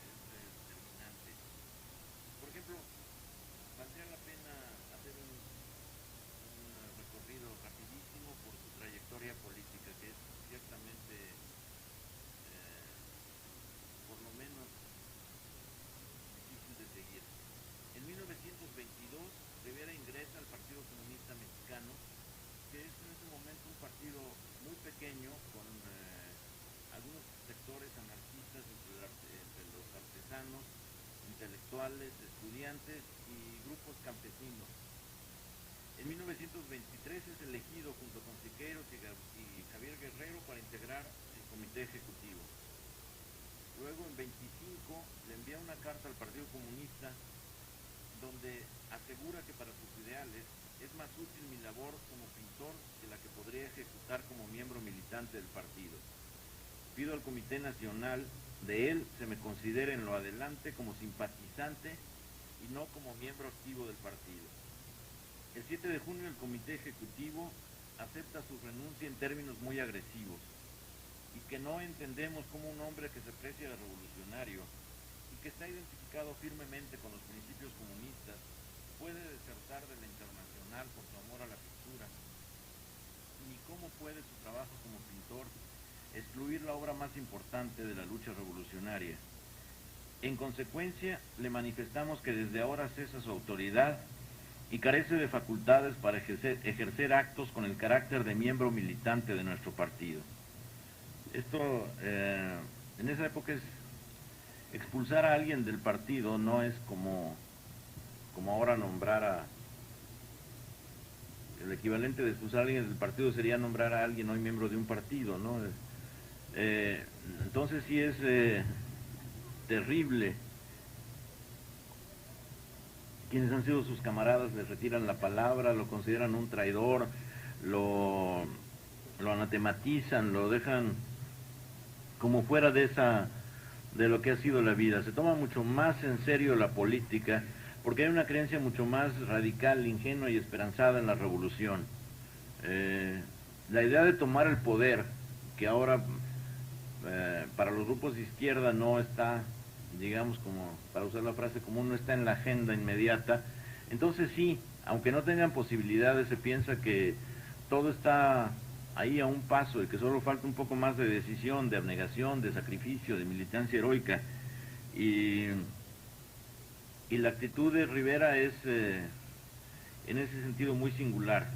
es determinante. Por ejemplo, valdría la pena hacer un recorrido rapidísimo por su trayectoria política, que es ciertamente, por lo menos, difícil de seguir. En 1922, Rivera ingresa al Partido Comunista Mexicano, que es en ese momento un partido muy pequeño, con algunos sectores anarquistas entre los artesanos, intelectuales, estudiantes y grupos campesinos. En 1923 es elegido junto con Siqueiros y Javier Guerrero para integrar el comité ejecutivo. Luego, en 25, le envía una carta al Partido Comunista donde asegura que para sus ideales es más útil mi labor como pintor que la que podría ejecutar como miembro militante del partido. Pido al Comité Nacional de él se me considere en lo adelante como simpatizante y no como miembro activo del partido. El 7 de junio el Comité Ejecutivo acepta su renuncia en términos muy agresivos, y que no entendemos como un hombre que se precia de revolucionario y que está identificado firmemente con los principios comunistas puede desertar de la Internacional por su amor a la pintura, ni cómo puede su trabajo como pintor excluir la obra más importante de la lucha revolucionaria. En consecuencia, le manifestamos que desde ahora cesa su autoridad y carece de facultades para ejercer actos con el carácter de miembro militante de nuestro partido. Esto, en esa época es expulsar a alguien del partido, no es como ahora nombrar a... El equivalente de expulsar a alguien del partido sería nombrar a alguien hoy miembro de un partido, ¿no? Entonces sí es terrible. Quienes han sido sus camaradas le retiran la palabra, lo consideran un traidor, lo anatematizan, lo dejan como fuera de lo que ha sido la vida. Se toma mucho más en serio la política porque hay una creencia mucho más radical, ingenua y esperanzada en la revolución. La idea de tomar el poder, que ahora para los grupos de izquierda no está, digamos, como para usar la frase común, no está en la agenda inmediata. Entonces sí, aunque no tengan posibilidades, se piensa que todo está ahí a un paso y que solo falta un poco más de decisión, de abnegación, de sacrificio, de militancia heroica. Y la actitud de Rivera es en ese sentido muy singular.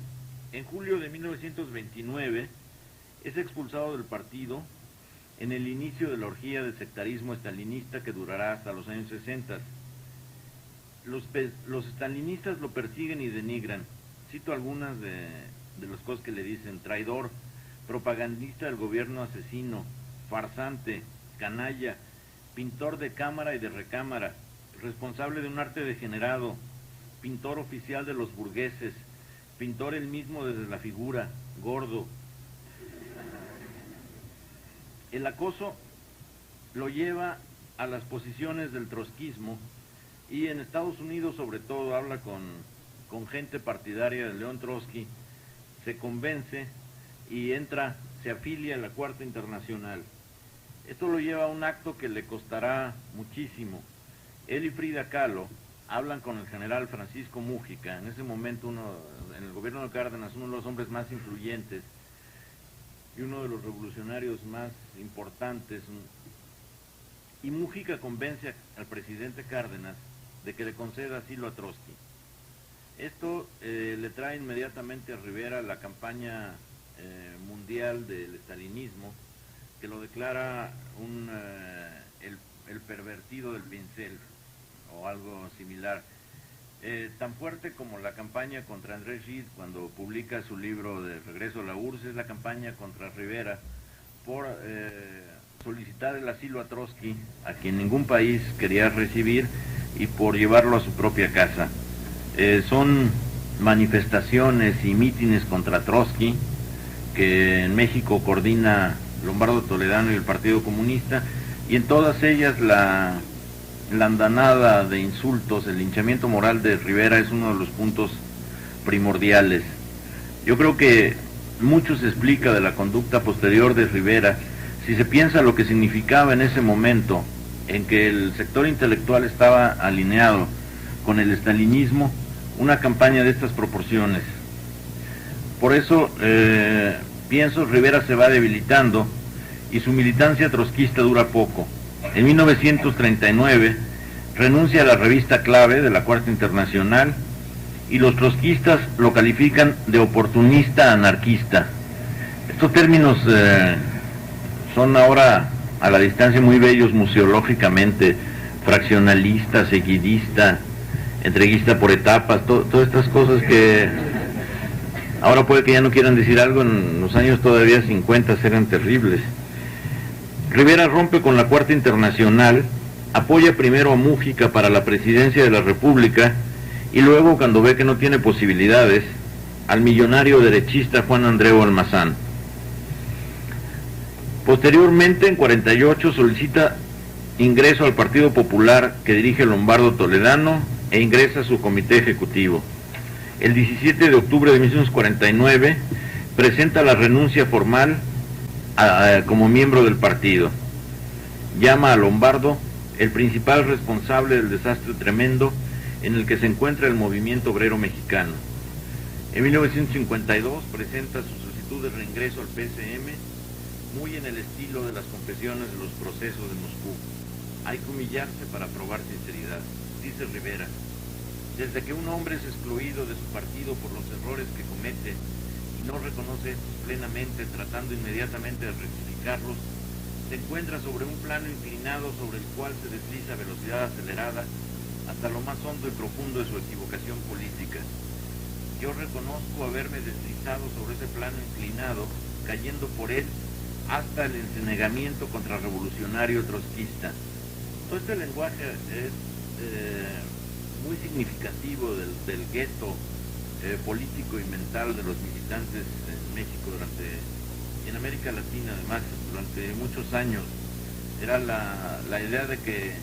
En julio de 1929 es expulsado del partido en el inicio de la orgía del sectarismo estalinista que durará hasta los años 60. Los estalinistas lo persiguen y denigran. Cito algunas de las cosas que le dicen: traidor, propagandista del gobierno asesino, farsante, canalla, pintor de cámara y de recámara, responsable de un arte degenerado, pintor oficial de los burgueses, pintor él mismo desde la figura, gordo. El acoso lo lleva a las posiciones del trotskismo y en Estados Unidos sobre todo habla con gente partidaria de León Trotsky, se convence y se afilia a la Cuarta Internacional. Esto lo lleva a un acto que le costará muchísimo. Él y Frida Kahlo hablan con el general Francisco Múgica, en ese momento en el gobierno de Cárdenas, uno de los hombres más influyentes y uno de los revolucionarios más importantes. Y Múgica convence al presidente Cárdenas de que le conceda asilo a Trotsky. Esto le trae inmediatamente a Rivera la campaña mundial del estalinismo, que lo declara el pervertido del pincel, o algo similar. Tan fuerte como la campaña contra Andrés Gide cuando publica su libro de Regreso a la URSS, es la campaña contra Rivera por solicitar el asilo a Trotsky, a quien ningún país quería recibir, y por llevarlo a su propia casa. Son manifestaciones y mítines contra Trotsky que en México coordina Lombardo Toledano y el Partido Comunista, y en todas ellas la andanada de insultos, el linchamiento moral de Rivera es uno de los puntos primordiales. Yo creo que mucho se explica de la conducta posterior de Rivera si se piensa lo que significaba en ese momento en que el sector intelectual estaba alineado con el estalinismo, una campaña de estas proporciones. Por eso pienso Rivera se va debilitando y su militancia trotskista dura poco. En 1939 renuncia a la revista Clave de la Cuarta Internacional y los trotskistas lo califican de oportunista anarquista. Estos términos son ahora a la distancia muy bellos museológicamente: fraccionalista, seguidista, entreguista por etapas, todas estas cosas que ahora puede que ya no quieran decir algo, en los años todavía 50 eran terribles. Rivera rompe con la Cuarta Internacional, apoya primero a Múgica para la presidencia de la República y luego, cuando ve que no tiene posibilidades, al millonario derechista Juan Andreu Almazán. Posteriormente, en 48, solicita ingreso al Partido Popular que dirige Lombardo Toledano e ingresa a su comité ejecutivo. El 17 de octubre de 1949 presenta la renuncia formal como miembro del partido. Llama a Lombardo el principal responsable del desastre tremendo en el que se encuentra el movimiento obrero mexicano. En 1952 presenta su solicitud de reingreso al PSM, muy en el estilo de las confesiones de los procesos de Moscú. Hay que humillarse para probar sinceridad, dice Rivera. Desde que un hombre es excluido de su partido por los errores que comete
y no reconoce plenamente, tratando inmediatamente de rectificarlos, se encuentra sobre un plano inclinado sobre el cual se desliza a velocidad acelerada hasta lo más hondo y profundo de su equivocación política. Yo reconozco haberme deslizado sobre ese plano inclinado, cayendo por él hasta el encenegamiento contrarrevolucionario trotskista. Todo este lenguaje es muy significativo del gueto político y mental de los militantes en México y en América Latina además durante muchos años. Era la idea de que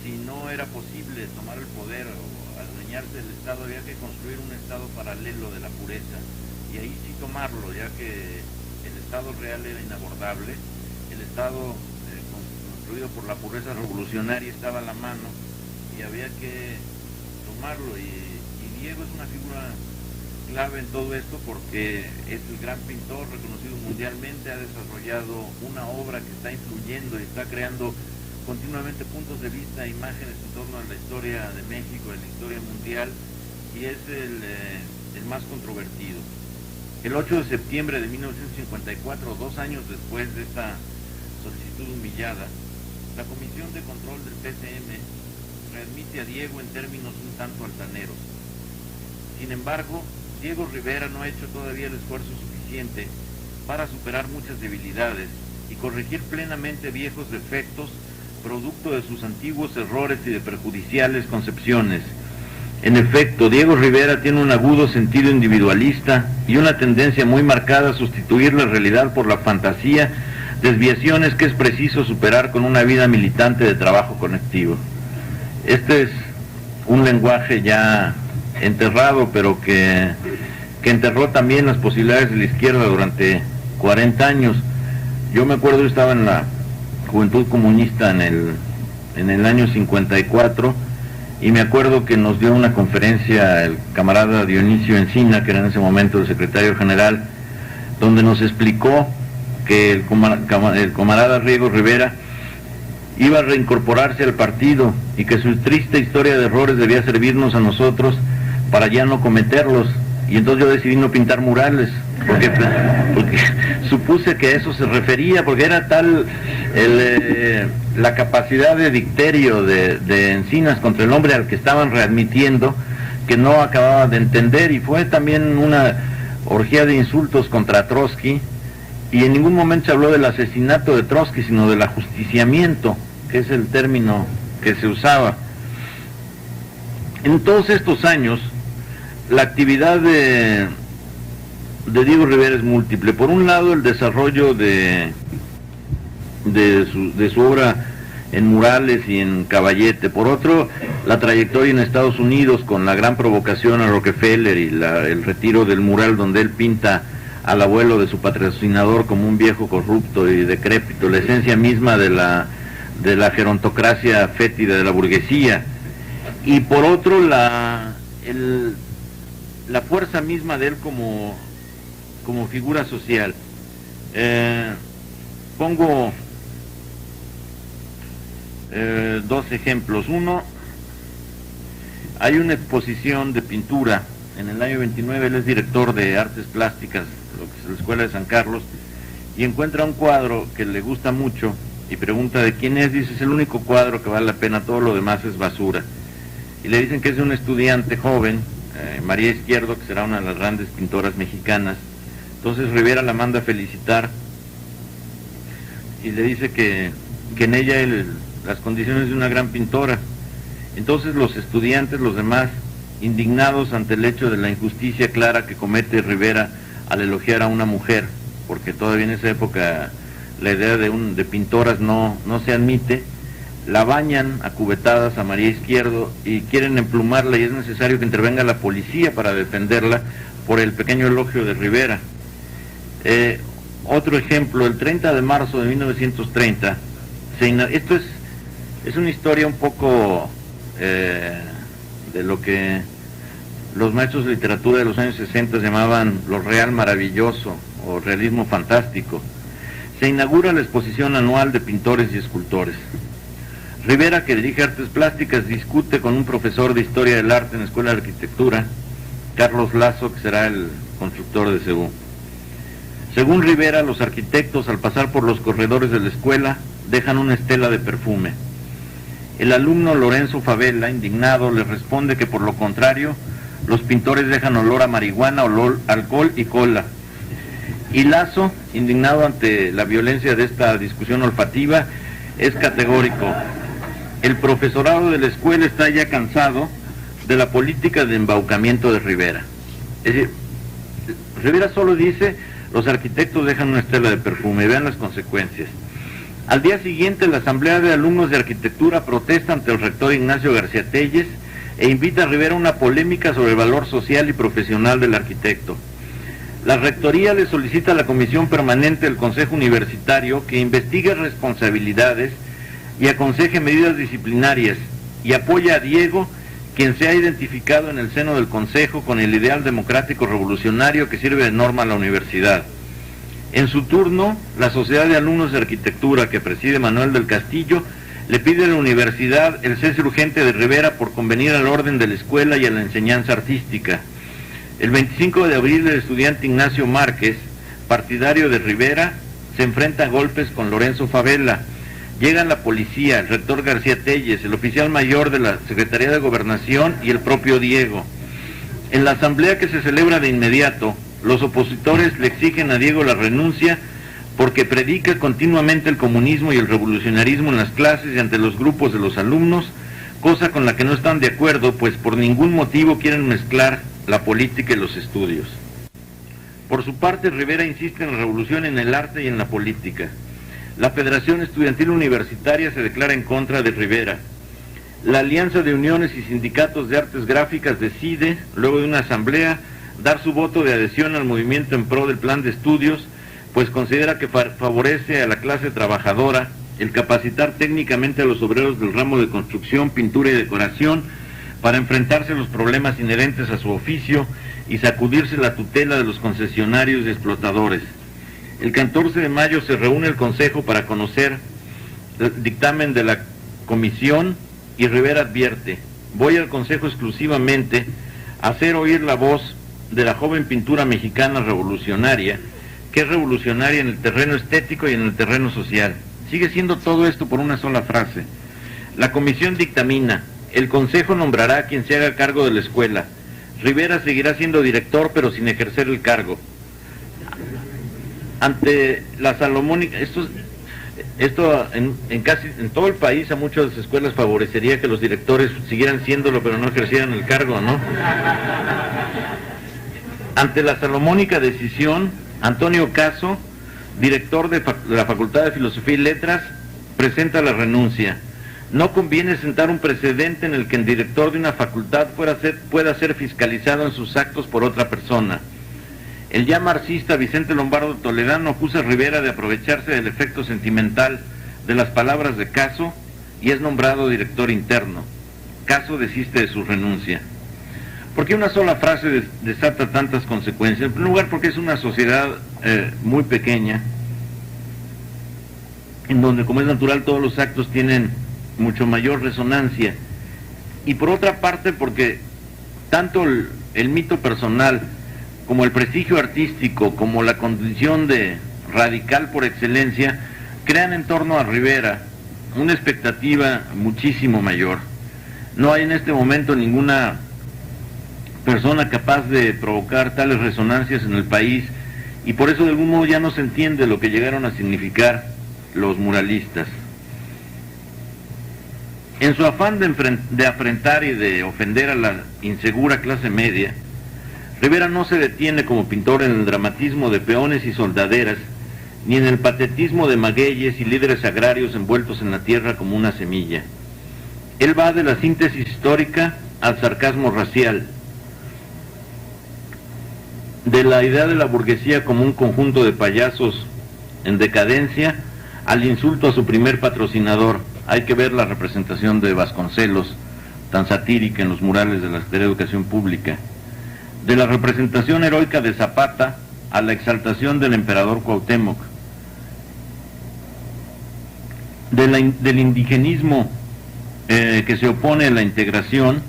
si no era posible tomar el poder o adueñarse del Estado, había que construir un Estado paralelo de la pureza, y ahí sí tomarlo, ya que el Estado real era inabordable. El Estado construido por la pureza revolucionaria estaba a la mano y había que tomarlo, y Diego es una figura clave en todo esto porque es el gran pintor reconocido mundialmente, ha desarrollado una obra que está influyendo y está creando continuamente puntos de vista, imágenes en torno a la historia de México, a la historia mundial, y es el más controvertido. El 8 de septiembre de 1954, 2 años después de esta solicitud humillada, la Comisión de Control del PCM readmite a Diego en términos un tanto altaneros. Sin embargo, Diego Rivera no ha hecho todavía el esfuerzo suficiente para superar muchas debilidades y corregir plenamente viejos defectos producto de sus antiguos errores y de perjudiciales concepciones. En efecto, Diego Rivera tiene un agudo sentido individualista y una tendencia muy marcada a sustituir la realidad por la fantasía, desviaciones que es preciso superar con una vida militante de trabajo colectivo. Este es un lenguaje ya enterrado, pero que enterró también las posibilidades de la izquierda durante 40 años. Yo me acuerdo, yo estaba en la Juventud Comunista en el año 54, y me acuerdo que nos dio una conferencia el camarada Dionisio Encina, que era en ese momento el secretario general, donde nos explicó que el camarada Diego Rivera iba a reincorporarse al partido y que su triste historia de errores debía servirnos a nosotros para ya no cometerlos. Y entonces yo decidí no pintar murales, porque supuse que a eso se refería, porque era tal la capacidad de dicterio de Encinas contra el hombre al que estaban readmitiendo, que no acababa de entender, y fue también una orgía de insultos contra Trotsky, y en ningún momento se habló del asesinato de Trotsky, sino del ajusticiamiento, que es el término que se usaba. En todos estos años, la actividad de Diego Rivera es múltiple. Por un lado, el desarrollo de su obra en murales y en caballete. Por otro, la trayectoria en Estados Unidos con la gran provocación a Rockefeller y el retiro del mural donde él pinta al abuelo de su patrocinador como un viejo corrupto y decrépito, la esencia misma de la gerontocracia fétida de la burguesía. Y por otro, la fuerza misma de él como figura social. Pongo 2 ejemplos. Uno, hay una exposición de pintura en el año 29, él es director de artes plásticas, lo que es la Escuela de San Carlos, y encuentra un cuadro que le gusta mucho y pregunta de quién es. Dice: es el único cuadro que vale la pena, todo lo demás es basura. Y le dicen que es de un estudiante joven, María Izquierdo, que será una de las grandes pintoras mexicanas. Entonces Rivera la manda a felicitar y le dice que en ella las condiciones de una gran pintora. Entonces los estudiantes, los demás, indignados ante el hecho de la injusticia clara que comete Rivera al elogiar a una mujer, porque todavía en esa época la idea de pintoras no se admite, la bañan a cubetadas a María Izquierdo y quieren emplumarla, y es necesario que intervenga la policía para defenderla por el pequeño elogio de Rivera. Otro ejemplo, el 30 de marzo de 1930, esto es una historia un poco de lo que los maestros de literatura de los años 60 llamaban lo real maravilloso o realismo fantástico. Se inaugura la exposición anual de pintores y escultores. Rivera, que dirige artes plásticas, discute con un profesor de historia del arte en la Escuela de Arquitectura, Carlos Lazo, que será el constructor de Cebú. Según Rivera, los arquitectos al pasar por los corredores de la escuela dejan una estela de perfume. El alumno Lorenzo Favela, indignado, le responde que por lo contrario, los pintores dejan olor a marihuana, olor a alcohol y cola. Y Lazo, indignado ante la violencia de esta discusión olfativa, es categórico. El profesorado de la escuela está ya cansado de la política de embaucamiento de Rivera. Es decir, Rivera solo dice, los arquitectos dejan una estela de perfume, vean las consecuencias. Al día siguiente, la Asamblea de Alumnos de Arquitectura protesta ante el rector Ignacio García Telles e invita a Rivera a una polémica sobre el valor social y profesional del arquitecto. La rectoría le solicita a la Comisión Permanente del Consejo Universitario que investigue responsabilidades y aconseje medidas disciplinarias, y apoya a Diego, quien se ha identificado en el seno del Consejo con el ideal democrático revolucionario que sirve de norma a la universidad. En su turno, la Sociedad de Alumnos de Arquitectura, que preside Manuel del Castillo, le pide a la universidad el cese urgente de Rivera por convenir al orden de la escuela y a la enseñanza artística. El 25 de abril, el estudiante Ignacio Márquez, partidario de Rivera, se enfrenta a golpes con Lorenzo Favela. Llegan la policía, el rector García Telles, el oficial mayor de la Secretaría de Gobernación y el propio Diego. En la asamblea, que se celebra de inmediato, los opositores le exigen a Diego la renuncia porque predica continuamente el comunismo y el revolucionarismo en las clases y ante los grupos de los alumnos, cosa con la que no están de acuerdo, pues por ningún motivo quieren mezclar la política y los estudios. Por su parte, Rivera insiste en la revolución en el arte y en la política. La Federación Estudiantil Universitaria se declara en contra de Rivera. La Alianza de Uniones y Sindicatos de Artes Gráficas decide, luego de una asamblea, dar su voto de adhesión al movimiento en pro del plan de estudios, pues considera que favorece a la clase trabajadora el capacitar técnicamente a los obreros del ramo de construcción, pintura y decoración para enfrentarse a los problemas inherentes a su oficio y sacudirse la tutela de los concesionarios y explotadores. El 14 de mayo se reúne el Consejo para conocer el dictamen de la comisión y Rivera advierte: voy al Consejo exclusivamente a hacer oír la voz de la joven pintura mexicana revolucionaria, que es revolucionaria en el terreno estético y en el terreno social. Sigue siendo todo esto por una sola frase. La comisión dictamina: el Consejo nombrará a quien se haga cargo de la escuela. Rivera seguirá siendo director, pero sin ejercer el cargo. Ante la Salomónica, esto en todo el país a muchas escuelas favorecería que los directores siguieran siéndolo, pero no ejercieran el cargo, ¿no? Ante la salomónica decisión, Antonio Caso, director de la Facultad de Filosofía y Letras, presenta la renuncia. No conviene sentar un precedente en el que el director de una facultad pueda ser fiscalizado en sus actos por otra persona. El ya marxista Vicente Lombardo Toledano acusa a Rivera de aprovecharse del efecto sentimental de las palabras de Caso y es nombrado director interno. Caso desiste de su renuncia. ¿Por qué una sola frase desata tantas consecuencias? En primer lugar, porque es una sociedad muy pequeña, en donde, como es natural, todos los actos tienen mucho mayor resonancia. Y por otra parte, porque tanto el mito personal, como el prestigio artístico, como la condición de radical por excelencia, crean en torno a Rivera una expectativa muchísimo mayor. No hay en este momento ninguna persona capaz de provocar tales resonancias en el país, y por eso de algún modo ya no se entiende lo que llegaron a significar los muralistas. En su afán de afrentar y de ofender a la insegura clase media, Rivera no se detiene como pintor en el dramatismo de peones y soldaderas, ni en el patetismo de magueyes y líderes agrarios envueltos en la tierra como una semilla. Él va de la síntesis histórica al sarcasmo racial, de la idea de la burguesía como un conjunto de payasos en decadencia al insulto a su primer patrocinador. Hay que ver la representación de Vasconcelos, tan satírica en los murales de la Secretaría de Educación Pública. De la representación heroica de Zapata a la exaltación del emperador Cuauhtémoc. Del indigenismo que se opone a la integración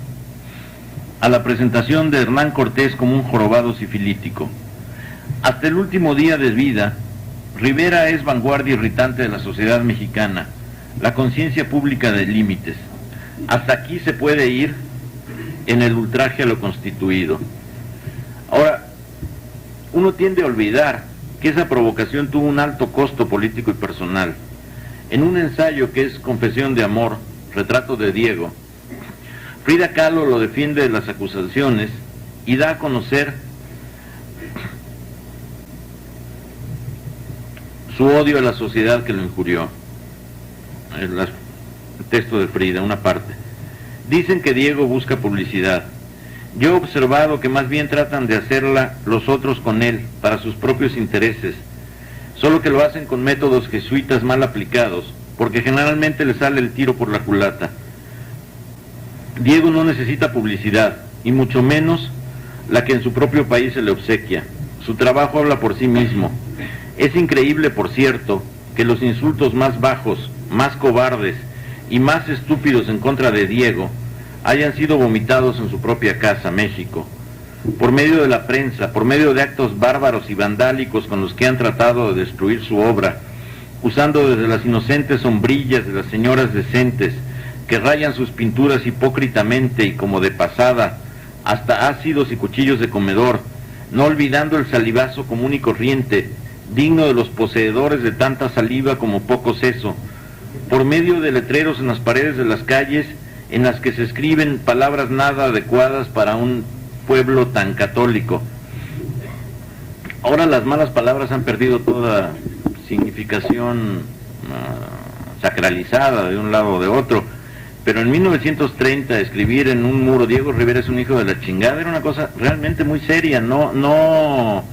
a la presentación de Hernán Cortés como un jorobado sifilítico. Hasta el último día de vida, Rivera es vanguardia irritante de la sociedad mexicana, la conciencia pública de límites. Hasta aquí se puede ir en el ultraje a lo constituido. Ahora, uno tiende a olvidar que esa provocación tuvo un alto costo político y personal. En un ensayo que es Confesión de Amor, Retrato de Diego, Frida Kahlo lo defiende de las acusaciones y da a conocer su odio a la sociedad que lo injurió. El texto de Frida, una parte. Dicen que Diego busca publicidad. Yo he observado que más bien tratan de hacerla los otros con él, para sus propios intereses, solo que lo hacen con métodos jesuitas mal aplicados, porque generalmente le sale el tiro por la culata. Diego no necesita publicidad, y mucho menos la que en su propio país se le obsequia. Su trabajo habla por sí mismo. Es increíble, por cierto, que los insultos más bajos, más cobardes y más estúpidos en contra de Diego hayan sido vomitados en su propia casa, México, por medio de la prensa, por medio de actos bárbaros y vandálicos con los que han tratado de destruir su obra, usando desde las inocentes sombrillas de las señoras decentes que rayan sus pinturas hipócritamente y como de pasada, hasta ácidos y cuchillos de comedor, no olvidando el salivazo común y corriente, digno de los poseedores de tanta saliva como poco seso, por medio de letreros en las paredes de las calles en las que se escriben palabras nada adecuadas para un pueblo tan católico. Ahora las malas palabras han perdido toda significación sacralizada de un lado o de otro, pero en 1930 escribir en un muro Diego Rivera es un hijo de la chingada era una cosa realmente muy seria. No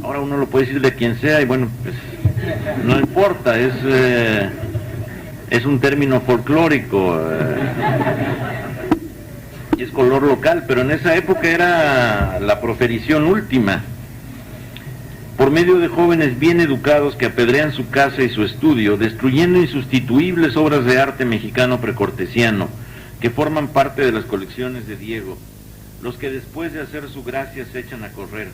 ahora uno lo puede decir de quien sea y bueno, pues no importa, es un término folclórico y es color local, pero en esa época era la proferición última. Por medio de jóvenes bien educados que apedrean su casa y su estudio, destruyendo insustituibles obras de arte mexicano precortesiano, que forman parte de las colecciones de Diego, los que después de hacer su gracia se echan a correr,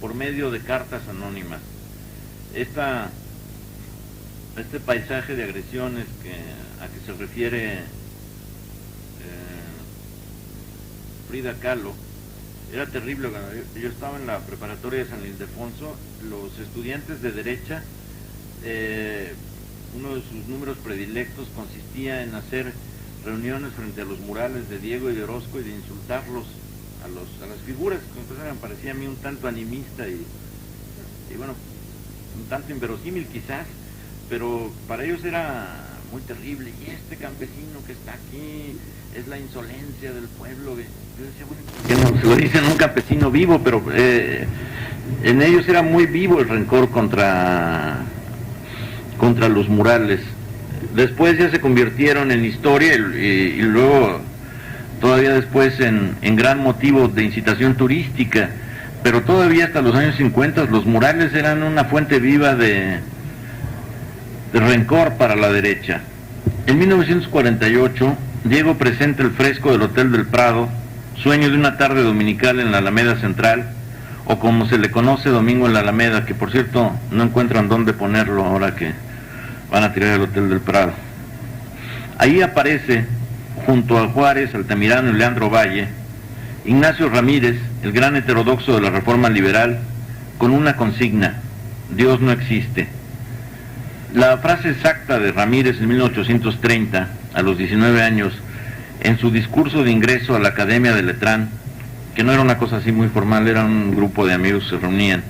por medio de cartas anónimas. Este paisaje de agresiones a que se refiere Frida Kahlo era terrible. Yo estaba en la preparatoria de San Ildefonso, los estudiantes de derecha, uno de sus números predilectos consistía en hacer reuniones frente a los murales de Diego y de Orozco y de insultarlos a las figuras, que entonces me parecía a mí un tanto animista y bueno, un tanto inverosímil quizás, pero para ellos era muy terrible. Y este campesino que está aquí es la insolencia del pueblo. Yo decía, bueno, que no se lo dicen a un campesino vivo, pero en ellos era muy vivo el rencor contra los murales. Después ya se convirtieron en historia y luego todavía después en gran motivo de incitación turística, pero todavía hasta los años 50 los murales eran una fuente viva de rencor para la derecha. En 1948, Diego presenta el fresco del Hotel del Prado, Sueño de una tarde dominical en la Alameda Central, o como se le conoce, Domingo en la Alameda, que por cierto no encuentran dónde ponerlo ahora que van a tirar el Hotel del Prado. Ahí aparece, junto a Juárez, Altamirano y Leandro Valle, Ignacio Ramírez, el gran heterodoxo de la Reforma Liberal, con una consigna: Dios no existe. La frase exacta de Ramírez en 1830, a los 19 años, en su discurso de ingreso a la Academia de Letrán, que no era una cosa así muy formal, era un grupo de amigos que se reunían,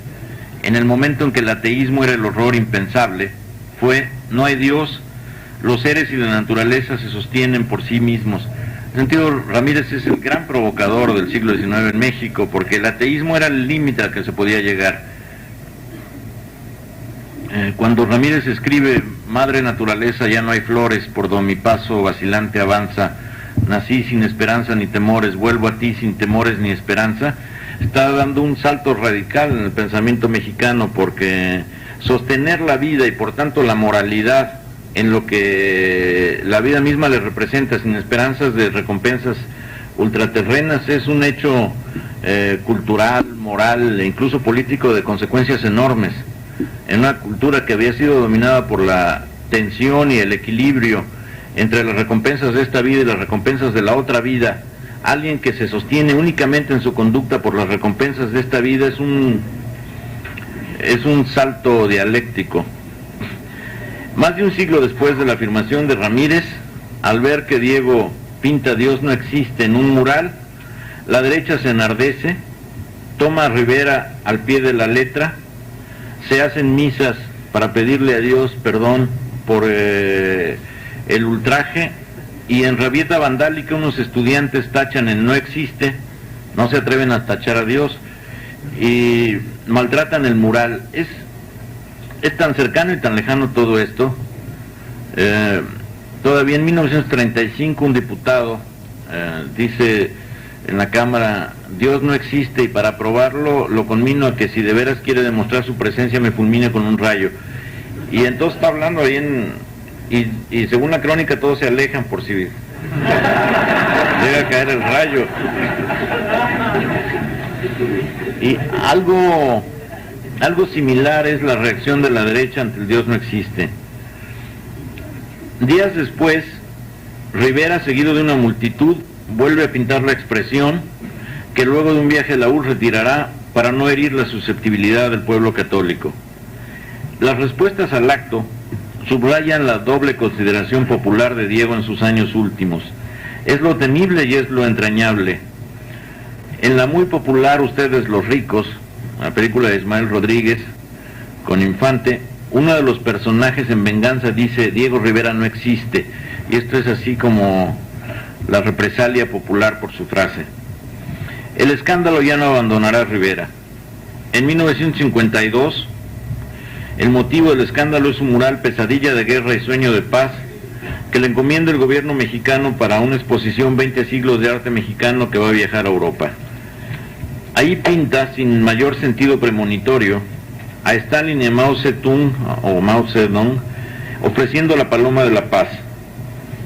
en el momento en que el ateísmo era el horror impensable, fue: no hay Dios, los seres y la naturaleza se sostienen por sí mismos. En sentido, Ramírez es el gran provocador del siglo XIX en México, porque el ateísmo era el límite al que se podía llegar. Cuando Ramírez escribe: Madre naturaleza, ya no hay flores, por do mi paso vacilante avanza, nací sin esperanza ni temores, vuelvo a ti sin temores ni esperanza, está dando un salto radical en el pensamiento mexicano, porque sostener la vida y por tanto la moralidad en lo que la vida misma le representa, sin esperanzas de recompensas ultraterrenas es un hecho cultural, moral e incluso político de consecuencias enormes. En una cultura que había sido dominada por la tensión y el equilibrio entre las recompensas de esta vida y las recompensas de la otra vida, alguien que se sostiene únicamente en su conducta por las recompensas de esta vida es un salto dialéctico. Más de un siglo después de la afirmación de Ramírez, al ver que Diego pinta "Dios no existe" en un mural, la derecha se enardece, toma a Rivera al pie de la letra, se hacen misas para pedirle a Dios perdón por el ultraje, y en rabieta vandálica unos estudiantes tachan el "no existe", no se atreven a tachar a Dios, y maltratan el mural. Es tan cercano y tan lejano todo esto. Todavía en 1935 un diputado dice en la Cámara: "Dios no existe, y para probarlo lo conmino a que si de veras quiere demostrar su presencia me fulmine con un rayo". Y entonces está hablando ahí y según la crónica todos se alejan por si llega a caer el rayo. Y algo similar es la reacción de la derecha ante el "Dios no existe". Días después, Rivera, seguido de una multitud, vuelve a pintar la expresión, que luego de un viaje a la URSS retirará para no herir la susceptibilidad del pueblo católico. Las respuestas al acto subrayan la doble consideración popular de Diego en sus años últimos. Es lo temible y es lo entrañable. En la muy popular "Ustedes los ricos", la película de Ismael Rodríguez con Infante, uno de los personajes en venganza dice: "Diego Rivera no existe", y esto es así como la represalia popular por su frase. El escándalo ya no abandonará a Rivera. En 1952, el motivo del escándalo es un mural "Pesadilla de guerra y sueño de paz", que le encomienda el gobierno mexicano para una exposición 20 siglos de arte mexicano que va a viajar a Europa. Ahí pinta, sin mayor sentido premonitorio, a Stalin y a Mao Zedong, ofreciendo la paloma de la paz.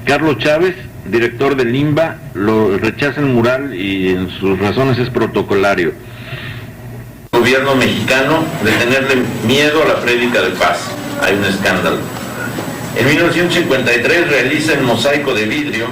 Carlos Chávez, director del INBA, lo rechaza el mural y en sus razones es protocolario. El gobierno mexicano de tenerle miedo a la prédica de paz. Hay un escándalo. En 1953 realiza el "Mosaico de vidrio",